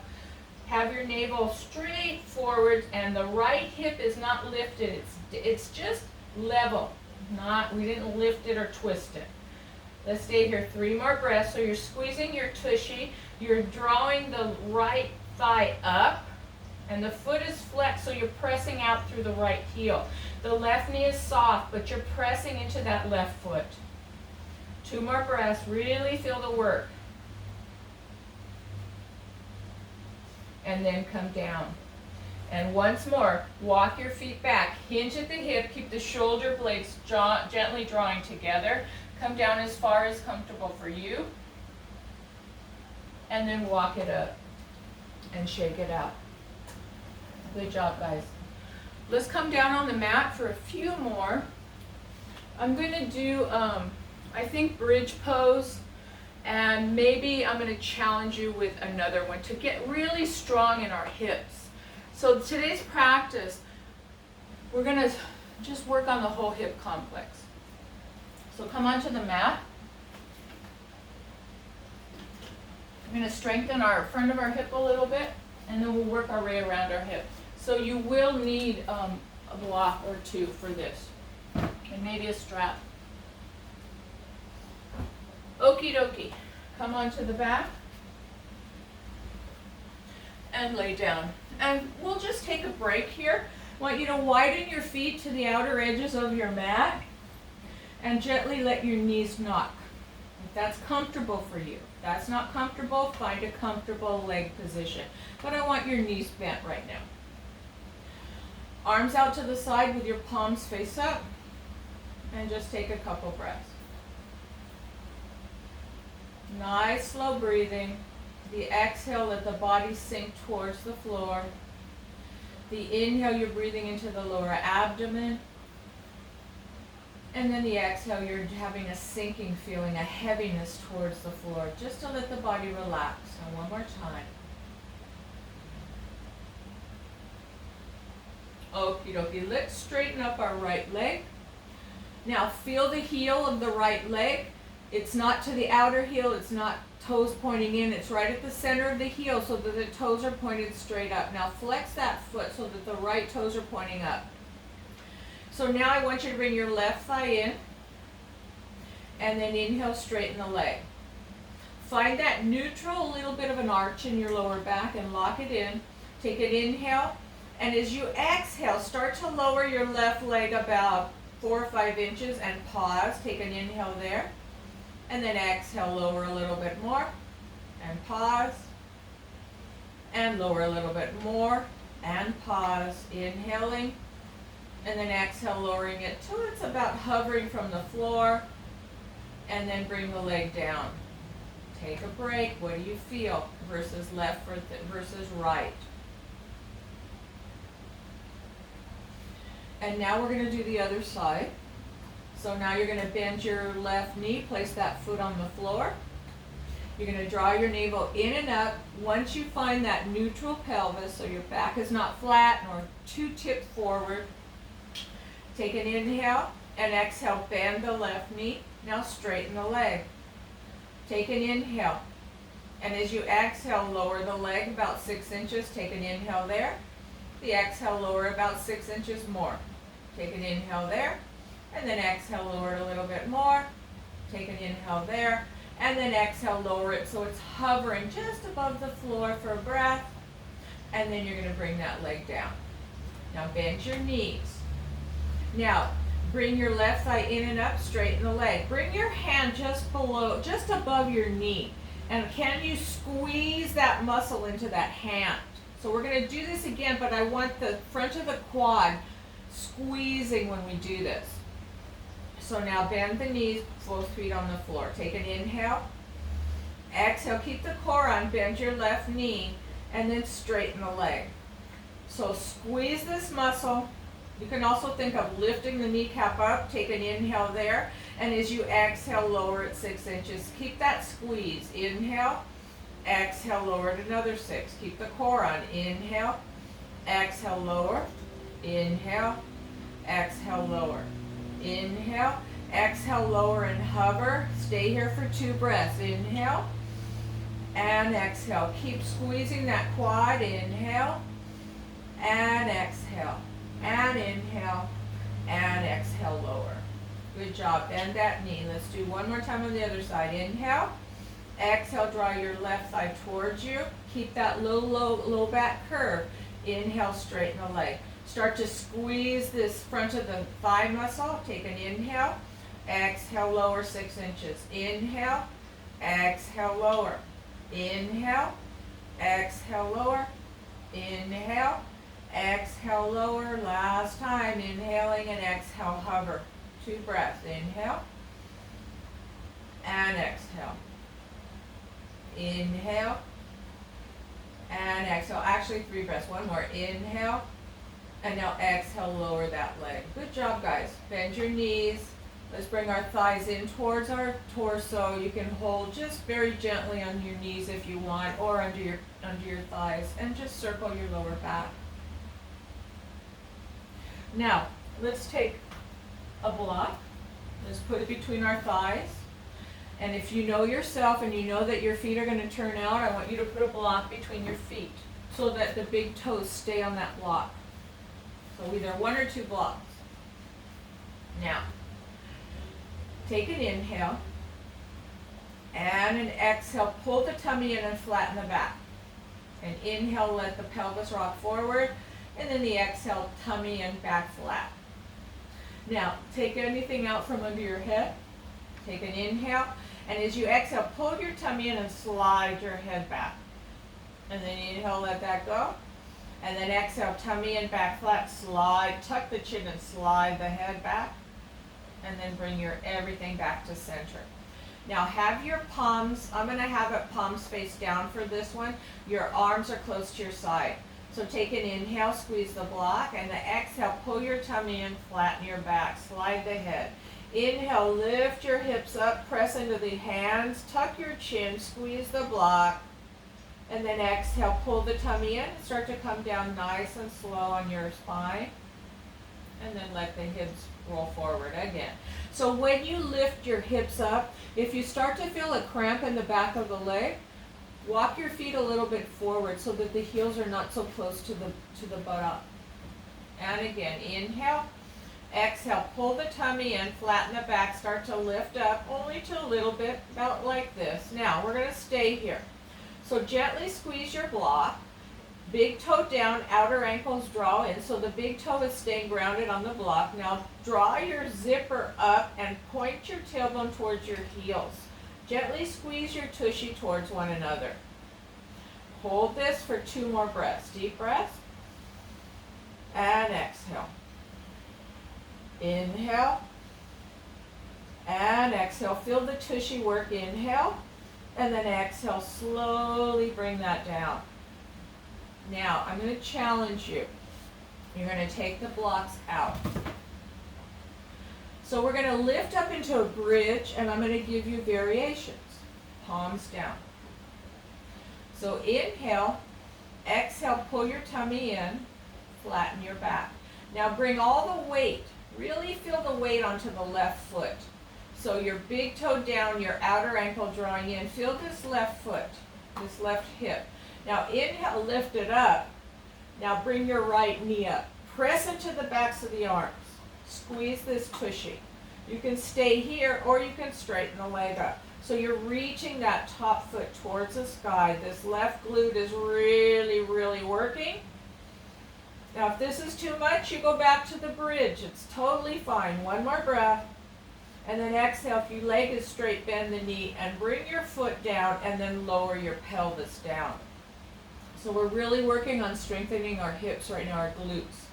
[SPEAKER 1] Have your navel straight forward and the right hip is not lifted. It's just level. We didn't lift it or twist it. Let's stay here 3 more breaths. So you're squeezing your tushy, you're drawing the right thigh up, and the foot is flexed, so you're pressing out through the right heel. The left knee is soft, but you're pressing into that left foot. 2 more breaths, really feel the work. And then come down. And once more, walk your feet back, hinge at the hip, keep the shoulder blades gently drawing together. Come down as far as comfortable for you. And then walk it up and shake it out. Good job, guys. Let's come down on the mat for a few more. I'm going to do, I think, bridge pose. And maybe I'm going to challenge you with another one to get really strong in our hips. So today's practice, we're going to just work on the whole hip complex. So come onto the mat. I'm going to strengthen our front of our hip a little bit, and then we'll work our way around our hip. So you will need a block or 2 for this, and maybe a strap. Okie dokie. Come onto the back and lay down. And we'll just take a break here. I want you to widen your feet to the outer edges of your mat and gently let your knees knock. If that's comfortable for you. If that's not comfortable, find a comfortable leg position. But I want your knees bent right now. Arms out to the side with your palms face up, and just take a couple breaths. Nice slow breathing. The exhale, let the body sink towards the floor. The inhale, you're breathing into the lower abdomen. And then the exhale, you're having a sinking feeling, a heaviness towards the floor, just to let the body relax. And one more time. Okie dokie. Let's straighten up our right leg. Now feel the heel of the right leg. It's not to the outer heel, it's not toes pointing in, it's right at the center of the heel so that the toes are pointed straight up. Now flex that foot so that the right toes are pointing up. So now I want you to bring your left thigh in, and then inhale, straighten the leg. Find that neutral, a little bit of an arch in your lower back, and lock it in. Take an inhale, and as you exhale, start to lower your left leg about 4 or 5 inches and pause. Take an inhale there. And then exhale, lower a little bit more, and pause, and lower a little bit more, and pause, inhaling, and then exhale, lowering it till it's about hovering from the floor, and then bring the leg down. Take a break. What do you feel versus left versus right? And now we're going to do the other side. So now you're going to bend your left knee, place that foot on the floor. You're going to draw your navel in and up. Once you find that neutral pelvis, so your back is not flat nor too tipped forward, take an inhale and exhale, bend the left knee. Now straighten the leg. Take an inhale. And as you exhale, lower the leg about 6 inches. Take an inhale there. The exhale, lower about 6 inches more. Take an inhale there. And then exhale, lower it a little bit more. Take an inhale there. And then exhale, lower it so it's hovering just above the floor for a breath. And then you're going to bring that leg down. Now bend your knees. Now bring your left thigh in and up, straighten the leg. Bring your hand just above your knee. And can you squeeze that muscle into that hand? So we're going to do this again, but I want the front of the quad squeezing when we do this. So now bend the knees, both feet on the floor. Take an inhale. Exhale, keep the core on, bend your left knee, and then straighten the leg. So squeeze this muscle. You can also think of lifting the kneecap up. Take an inhale there. And as you exhale, lower it 6 inches. Keep that squeeze. Inhale. Exhale, lower it another 6. Keep the core on. Inhale. Exhale, lower. Inhale. Exhale, lower. Inhale. Exhale, lower and hover. Stay here for 2 breaths. Inhale. And exhale. Keep squeezing that quad. Inhale. And exhale. And inhale. And exhale, lower.
[SPEAKER 2] Good job. Bend that knee. Let's do one more time on the other side. Inhale. Exhale, draw your left thigh towards you. Keep that low back curve. Inhale, straighten the leg. Start to squeeze this front of the thigh muscle. Take an inhale. Exhale, lower 6 inches. Inhale. Exhale, lower. Inhale. Exhale, lower. Inhale. Exhale, lower. Last time. Inhaling and exhale, hover. 2 breaths. Inhale. And exhale. Inhale. And exhale. Actually, 3 breaths. One more. Inhale. And now exhale, lower that leg. Good job, guys. Bend your knees. Let's bring our thighs in towards our torso. You can hold just very gently on your knees if you want, or under your thighs, and just circle your lower back. Now, let's take a block. Let's put it between our thighs. And if you know yourself and you know that your feet are going to turn out, I want you to put a block between your feet so that the big toes stay on that block. So either 1 or 2 blocks. Now, take an inhale and an exhale. Pull the tummy in and flatten the back. And inhale, let the pelvis rock forward. And then the exhale, tummy and back flat. Now, take anything out from under your head. Take an inhale. And as you exhale, pull your tummy in and slide your head back. And then inhale, let that go. And then exhale, tummy and back flat, slide, tuck the chin and slide the head back. And then bring your everything back to center. Now have your palms, I'm going to have it palms face down for this one. Your arms are close to your side. So take an inhale, squeeze the block, and the exhale, pull your tummy in, flatten your back, slide the head. Inhale, lift your hips up, press into the hands, tuck your chin, squeeze the block. And then exhale, pull the tummy in, start to come down nice and slow on your spine. And then let the hips roll forward again. So when you lift your hips up, if you start to feel a cramp in the back of the leg, walk your feet a little bit forward so that the heels are not so close to the buttock. And again, inhale, exhale, pull the tummy in, flatten the back, start to lift up, only to a little bit, about like this. Now, we're going to stay here. So gently squeeze your block, big toe down, outer ankles draw in, so the big toe is staying grounded on the block. Now draw your zipper up and point your tailbone towards your heels. Gently squeeze your tushy towards one another. Hold this for 2 more breaths. Deep breath. And exhale. Inhale. And exhale. Feel the tushy work. Inhale. And then exhale, slowly bring that down. Now, I'm going to challenge you. You're going to take the blocks out. So we're going to lift up into a bridge, and I'm going to give you variations. Palms down. So inhale, exhale, pull your tummy in, flatten your back. Now bring all the weight, really feel the weight onto the left foot. So your big toe down, your outer ankle drawing in. Feel this left foot, this left hip. Now inhale, lift it up. Now bring your right knee up. Press into the backs of the arms. Squeeze this tushy. You can stay here or you can straighten the leg up. So you're reaching that top foot towards the sky. This left glute is really, really working. Now if this is too much, you go back to the bridge. It's totally fine. 1 more breath. And then exhale, if your leg is straight, bend the knee and bring your foot down and then lower your pelvis down. So we're really working on strengthening our hips right now, our glutes.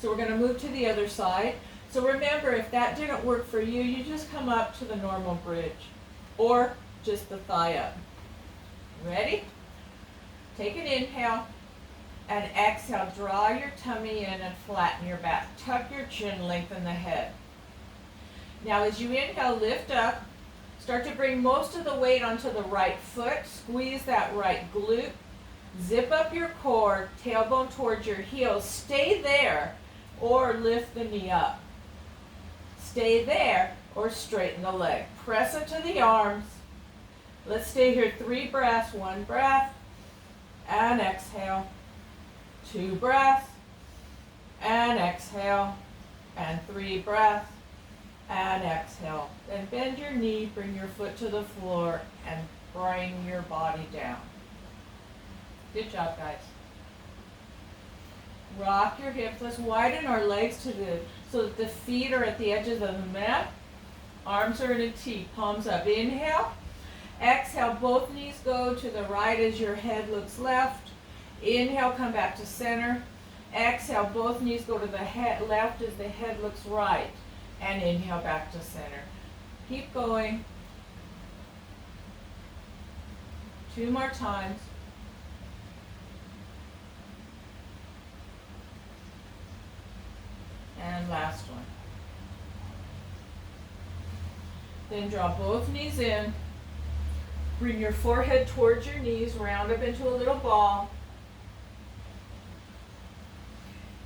[SPEAKER 2] So we're going to move to the other side. So remember, if that didn't work for you, you just come up to the normal bridge or just the thigh up. Ready? Take an inhale and exhale. Draw your tummy in and flatten your back. Tuck your chin, lengthen the head. Now as you inhale, lift up. Start to bring most of the weight onto the right foot. Squeeze that right glute. Zip up your core, tailbone towards your heels. Stay there or lift the knee up. Stay there or straighten the leg. Press into the arms. Let's stay here 3 breaths. 1 breath and exhale. 2 breaths and exhale. And 3 breaths and exhale. Then bend your knee, bring your foot to the floor, and bring your body down. Good job, guys. Rock your hips. Let's widen our legs so that the feet are at the edges of the mat. Arms are in a T, palms up. Inhale. Exhale, both knees go to the right as your head looks left. Inhale, come back to center. Exhale, both knees go to the head left as the head looks right. And inhale back to center. Keep going. 2 more times. And last one. Then draw both knees in. Bring your forehead towards your knees, round up into a little ball.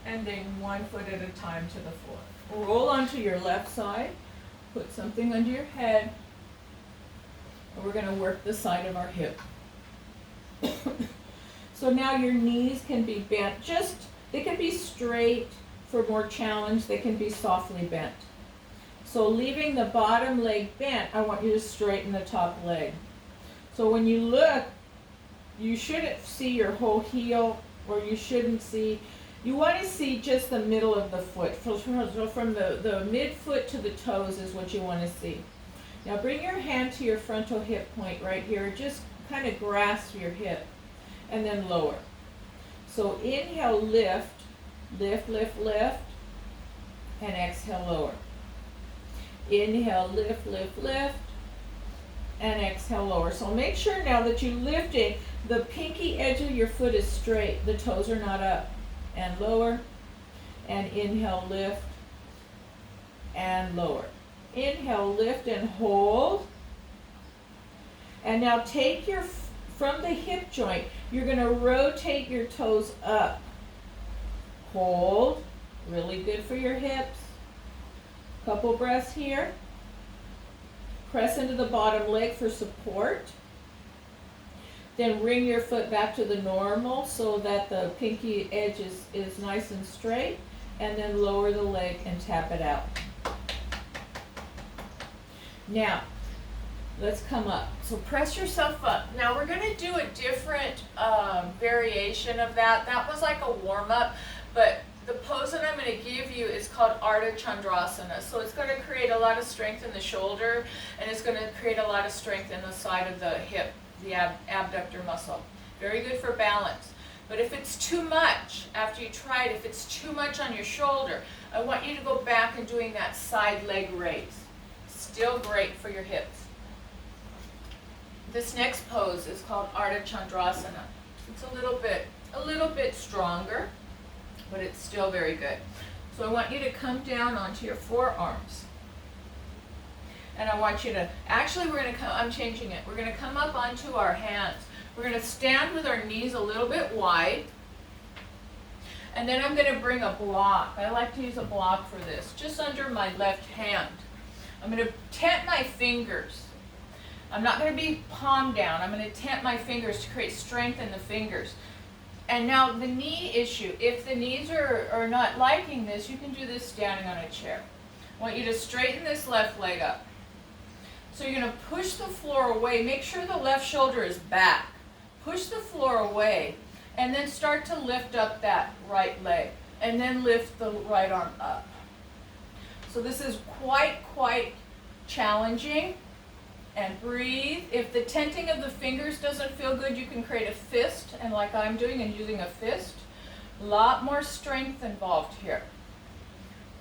[SPEAKER 2] And then 1 foot at a time to the floor. Roll onto your left side. Put something under your head. And we're going to work the side of our hip. So now your knees can be bent. They can be straight for more challenge. They can be softly bent. So leaving the bottom leg bent, I want you to straighten the top leg. So when you look, you shouldn't see your whole heel, or you shouldn't see, you want to see just the middle of the foot. So from the mid-foot to the toes is what you want to see. Now bring your hand to your frontal hip point right here. Just kind of grasp your hip and then lower. So inhale, lift, lift, lift, lift, and exhale, lower. Inhale, lift, lift, lift, and exhale, lower. So make sure now that you lift it, the pinky edge of your foot is straight. The toes are not up. And lower. And inhale, lift, and lower. Inhale, lift, and hold. And now take from the hip joint, you're going to rotate your toes up. Hold. Really good for your hips. Couple breaths here. Press into the bottom leg for support. Then bring your foot back to the normal so that the pinky edge is nice and straight. And then lower the leg and tap it out. Now, let's come up. So press yourself up. Now we're going to do a different variation of that. That was like a warm-up, but the pose that I'm going to give you is called Arta Chandrasana. So it's going to create a lot of strength in the shoulder, and it's going to create a lot of strength in the side of the hip, the abductor muscle. Very good for balance. But if it's too much, after you try it, if it's too much on your shoulder, I want you to go back and doing that side leg raise. Still great for your hips. This next pose is called Arta Chandrasana. It's a little bit stronger, but it's still very good. So I want you to come down onto your forearms. And I want you to, actually I'm changing it. We're going to come up onto our hands. We're going to stand with our knees a little bit wide. And then I'm going to bring a block. I like to use a block for this, just under my left hand. I'm going to tent my fingers. I'm not going to be palm down. I'm going to tent my fingers to create strength in the fingers. And now the knee issue. If the knees are not liking this, you can do this standing on a chair. I want you to straighten this left leg up. So you're going to push the floor away. Make sure the left shoulder is back. Push the floor away, and then start to lift up that right leg. And then lift the right arm up. So this is quite challenging. And breathe. If the tenting of the fingers doesn't feel good, you can create a fist, and like I'm doing and using a fist. A lot more strength involved here.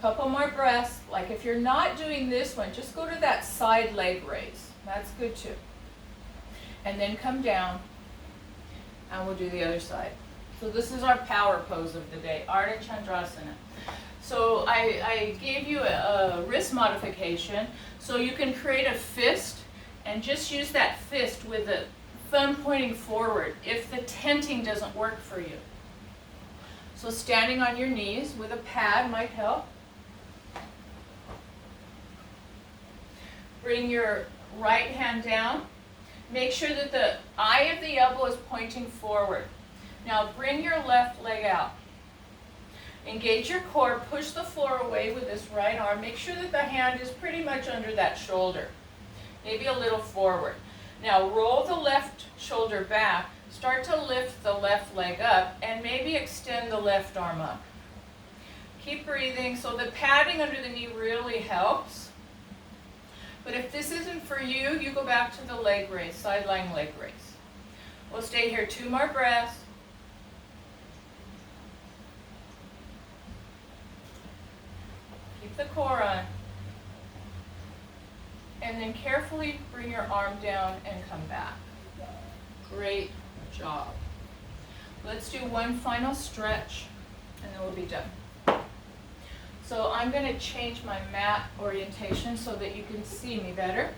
[SPEAKER 2] Couple more breaths. Like if you're not doing this one, just go to that side leg raise. That's good too. And then come down, and we'll do the other side. So this is our power pose of the day, Arta Chandrasana. So I gave you a wrist modification, so you can create a fist, and just use that fist with the thumb pointing forward if the tenting doesn't work for you. So standing on your knees with a pad might help. Bring your right hand down. Make sure that the eye of the elbow is pointing forward. Now bring your left leg out.
[SPEAKER 1] Engage your core, push the floor away with this right arm. Make sure that the hand is pretty much under that shoulder, maybe a little forward. Now roll the left shoulder back, start to lift the left leg up, and maybe extend the left arm up. Keep breathing. So the padding under the knee really helps. But if this isn't for you, you go back to the leg raise, sideline leg raise. We'll stay here 2 more breaths. Keep the core on. And then carefully bring your arm down and come back. Great job. Let's do one final stretch and then we'll be done. So I'm going to change my mat orientation so that you can see me better.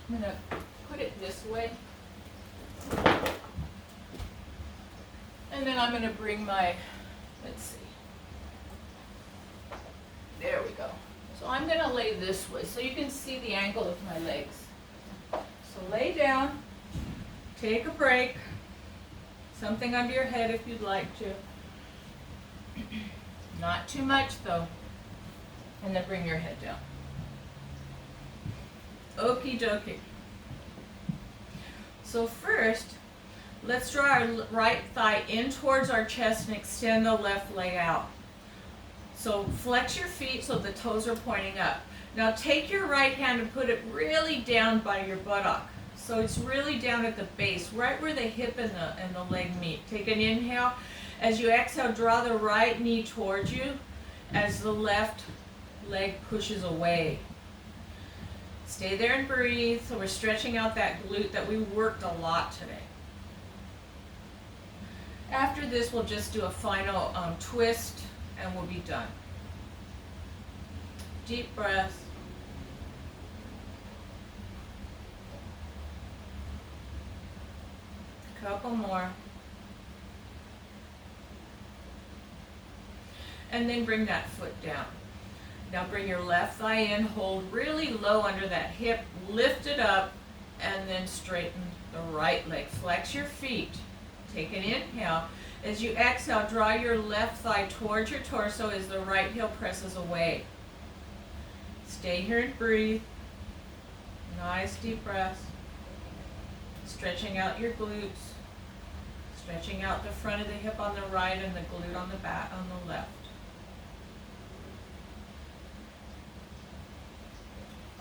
[SPEAKER 1] I'm going to put it this way. And then I'm going to bring my, let's see. There we go. So I'm going to lay this way so you can see the angle of my legs. So lay down, take a break, something under your head if you'd like to. Not too much though. And then bring your head down. Okie dokie. So first, let's draw our right thigh in towards our chest and extend the left leg out. So flex your feet so the toes are pointing up. Now take your right hand and put it really down by your buttock. So it's really down at the base, right where the hip and the leg meet. Take an inhale. As you exhale, draw the right knee towards you as the left leg pushes away. Stay there and breathe. So we're stretching out that glute that we worked a lot today. After this, we'll just do a final twist and we'll be done. Deep breath. Couple more. And then bring that foot down. Now bring your left thigh in, hold really low under that hip, lift it up, and then straighten the right leg. Flex your feet. Take an inhale. As you exhale, draw your left thigh towards your torso as the right heel presses away. Stay here and breathe. Nice deep breaths. Stretching out your glutes. Stretching out the front of the hip on the right and the glute on the back on the left.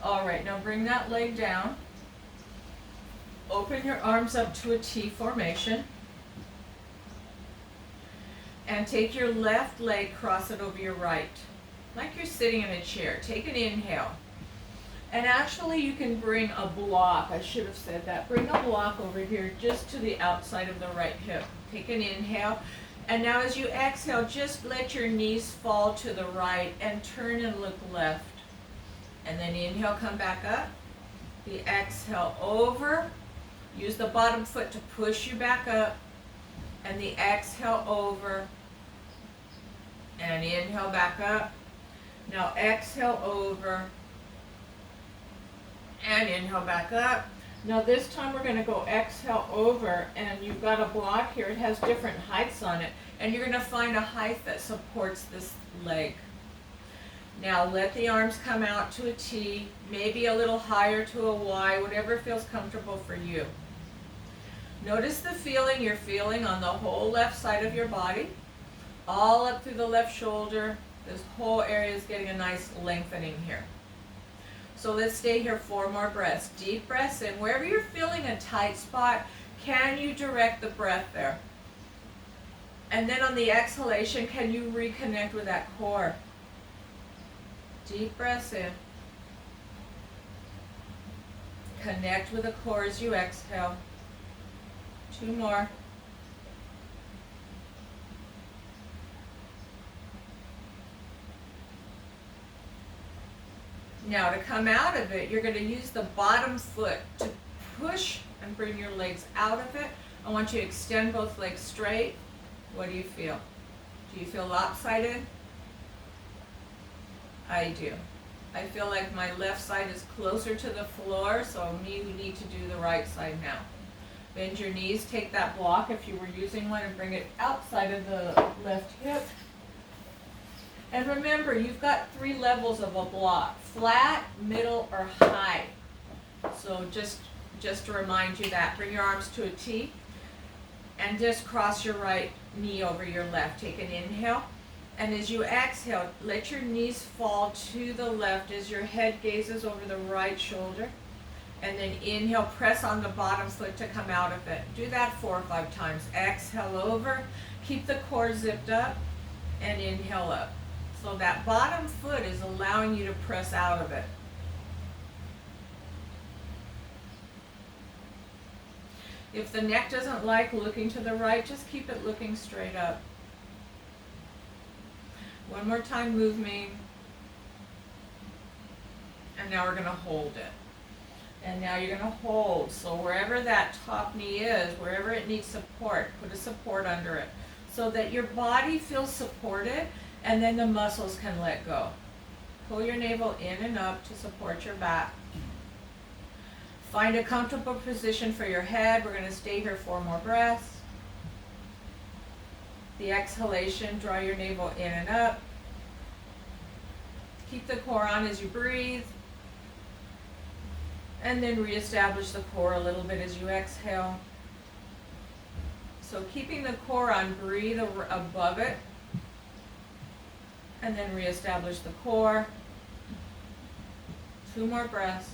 [SPEAKER 1] All right, now bring that leg down. Open your arms up to a T formation. And take your left leg, cross it over your right, like you're sitting in a chair. Take an inhale. And actually you can bring a block, I should have said that. Bring a block over here just to the outside of the right hip. Take an inhale. And now as you exhale, just let your knees fall to the right and turn and look left. And then inhale, come back up. The exhale over. Use the bottom foot to push you back up. And the exhale over. And inhale back up. Now exhale over. And inhale back up. Now this time we're going to go exhale over, and you've got a block here. It has different heights on it. And you're going to find a height that supports this leg. Now let the arms come out to a T, maybe a little higher to a Y, whatever feels comfortable for you. Notice the feeling you're feeling on the whole left side of your body, all up through the left shoulder. This whole area is getting a nice lengthening here. So let's stay here 4 more breaths. Deep breaths in. Wherever you're feeling a tight spot, can you direct the breath there? And then on the exhalation, can you reconnect with that core? Deep breaths in. Connect with the core as you exhale. 2 more. Now to come out of it, you're going to use the bottom foot to push and bring your legs out of it. I want you to extend both legs straight. What do you feel? Do you feel lopsided? I do. I feel like my left side is closer to the floor, so we need to do the right side now.
[SPEAKER 2] Bend your knees, take that block if you were using one and bring it outside of the left hip. And remember, you've got 3 levels of a block: flat, middle, or high. So just to remind you that, bring your arms to a T and just cross your right knee over your left. Take an inhale, and as you exhale, let your knees fall to the left as your head gazes over the right shoulder. And then inhale, press on the bottom foot to come out of it. Do that 4 or 5 times. Exhale over, keep the core zipped up, and inhale up. So that bottom foot is allowing you to press out of it. If the neck doesn't like looking to the right, just keep it looking straight up. One more time, moving. And now we're going to hold it. And now you're going to hold. So wherever that top knee is, wherever it needs support, put a support under it so that your body feels supported, and then the muscles can let go. Pull your navel in and up to support your back. Find a comfortable position for your head. We're going to stay here 4 more breaths. The exhalation, draw your navel in and up. Keep the core on as you breathe. And then reestablish the core a little bit as you exhale. So keeping the core on, breathe above it. And then reestablish the core. 2 more breaths.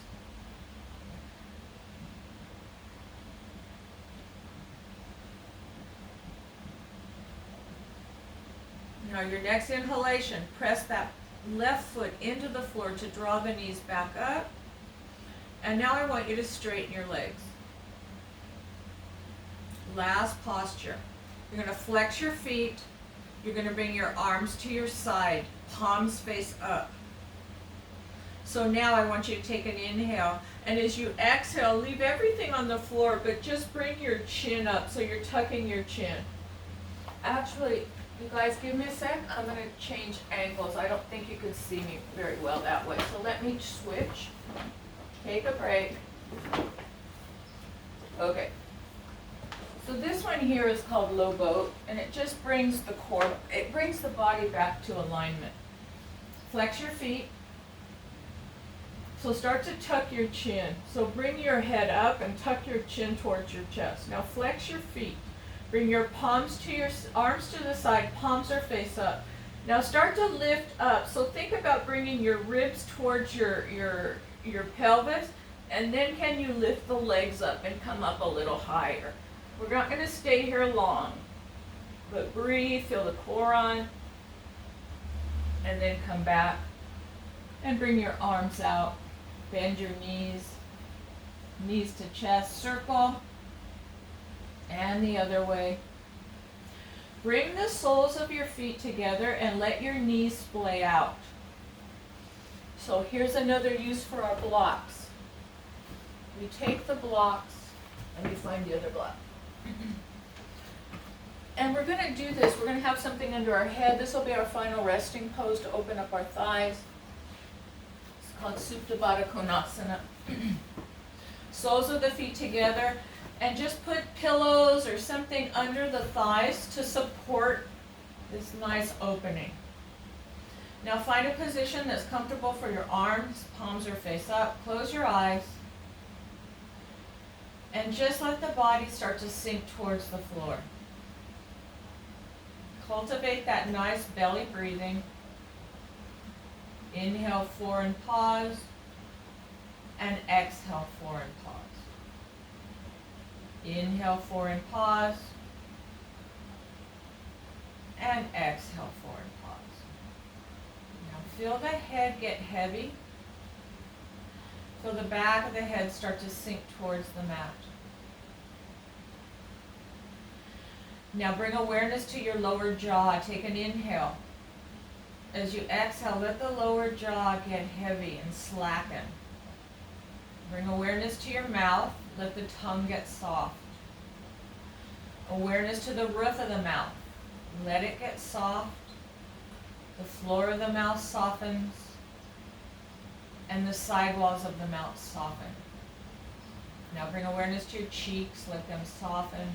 [SPEAKER 2] Now your next inhalation, press that left foot into the floor to draw the knees back up. And now I want you to straighten your legs. Last posture. You're going to flex your feet. You're going to bring your arms to your side, palms face up. So now I want you to take an inhale, and as you exhale, leave everything on the floor, but just bring your chin up so you're tucking your chin. Actually, you guys give me a sec. I'm going to change angles. I don't think you could see me very well that way. So let me switch. Take a break. Okay. So this one here is called low boat, and it just brings the core, it brings the body back to alignment. Flex your feet. So start to tuck your chin. So bring your head up and tuck your chin towards your chest. Now flex your feet. Bring your palms to your arms to the side, palms are face up. Now start to lift up. So think about bringing your ribs towards your pelvis, and then can you lift the legs up and come up a little higher? We're not going to stay here long, but breathe, feel the core on, and then come back and bring your arms out. Bend your knees, knees to chest, circle, and the other way. Bring the soles of your feet together and let your knees splay out. So here's another use for our blocks. We take the blocks, let me find the other block. And we're going to do this. We're going to have something under our head. This will be our final resting pose to open up our thighs. It's called Superbadakonosana. Soles of the feet together, and just put pillows or something under the thighs to support this nice opening. Now find a position that's comfortable for your arms. Palms are face up. Close your eyes. And just let the body start to sink towards the floor. Cultivate that nice belly breathing. Inhale, floor and pause. And exhale, floor and pause. Inhale, floor and pause. And exhale, floor and pause. Now feel the head get heavy. Feel the back of the head start to sink towards the mat. Now bring awareness to your lower jaw. Take an inhale. As you exhale, let the lower jaw get heavy and slacken. Bring awareness to your mouth. Let the tongue get soft. Awareness to the roof of the mouth. Let it get soft. The floor of the mouth softens. And the sidewalls of the mouth soften. Now bring awareness to your cheeks, let them soften.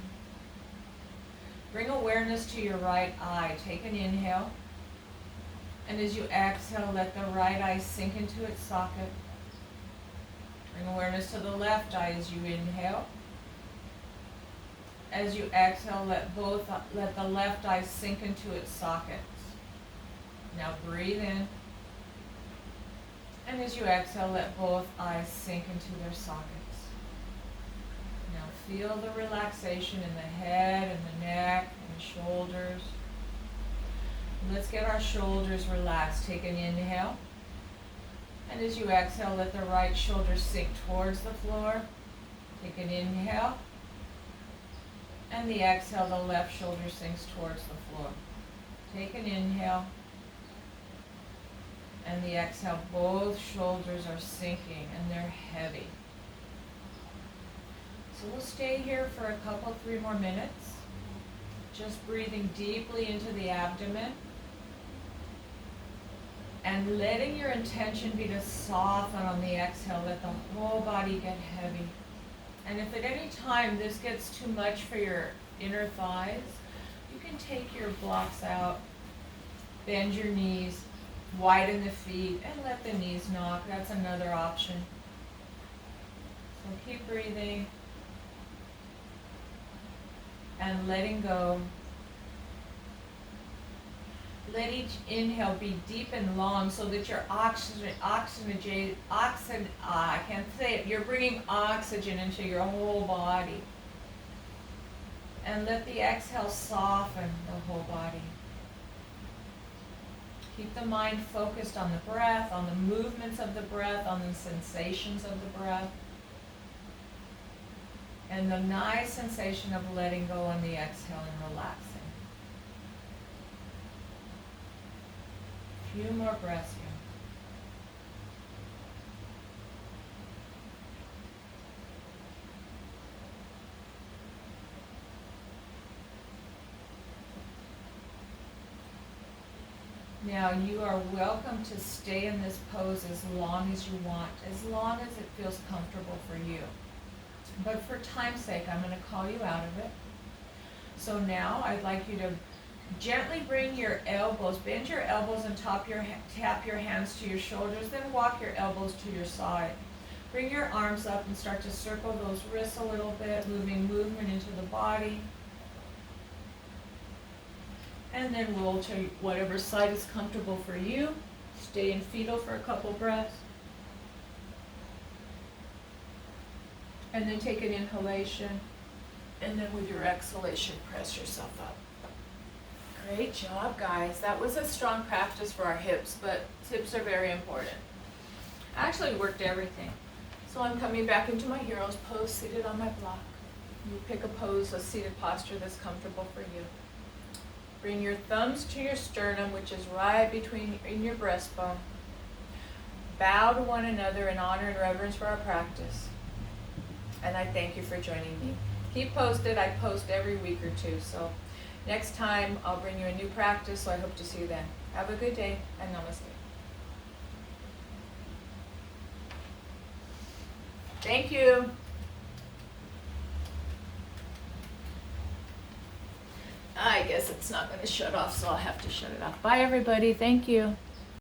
[SPEAKER 2] Bring awareness to your right eye. Take an inhale. And as you exhale, let the right eye sink into its socket. Bring awareness to the left eye as you inhale. As you exhale, let the left eye sink into its sockets. Now breathe in. And as you exhale, let both eyes sink into their sockets. Now feel the relaxation in the head and the neck and the shoulders. Let's get our shoulders relaxed. Take an inhale. And as you exhale, let the right shoulder sink towards the floor. Take an inhale. And the exhale, the left shoulder sinks towards the floor. Take an inhale. And the exhale, both shoulders are sinking and they're heavy. So we'll stay here for a couple, 3 more minutes. Just breathing deeply into the abdomen. And letting your intention be to soften on the exhale, let the whole body get heavy. And if at any time this gets too much for your inner thighs, you can take your blocks out, bend your knees, widen the feet, and let the knees knock. That's another option. So keep breathing and letting go. Let each inhale be deep and long so that your you're bringing oxygen into your whole body. And let the exhale soften the whole body. Keep the mind focused on the breath, on the movements of the breath, on the sensations of the breath. And the nice sensation of letting go on the exhale and relaxing. A few more breaths here. Now you are welcome to stay in this pose as long as you want, as long as it feels comfortable for you. But for time's sake, I'm going to call you out of it. So now I'd like you to gently bring your elbows, bend your elbows and tap your hands to your shoulders, then walk your elbows to your side. Bring your arms up and start to circle those wrists a little bit, movement into the body. And then roll to whatever side is comfortable for you. Stay in fetal for a couple breaths. And then take an inhalation. And then with your exhalation, press yourself up. Great job, guys. That was a strong practice for our hips, but hips are very important. Actually worked everything. So I'm coming back into my hero's pose, seated on my block. You pick a pose, a seated posture that's comfortable for you. Bring your thumbs to your sternum, which is right in your breastbone. Bow to one another in honor and reverence for our practice. And I thank you for joining me. Keep posted. I post every week or two. So next time I'll bring you a new practice, so I hope to see you then. Have a good day and namaste. Thank you. I guess it's not going to shut off, so I'll have to shut it off. Bye, everybody. Thank you.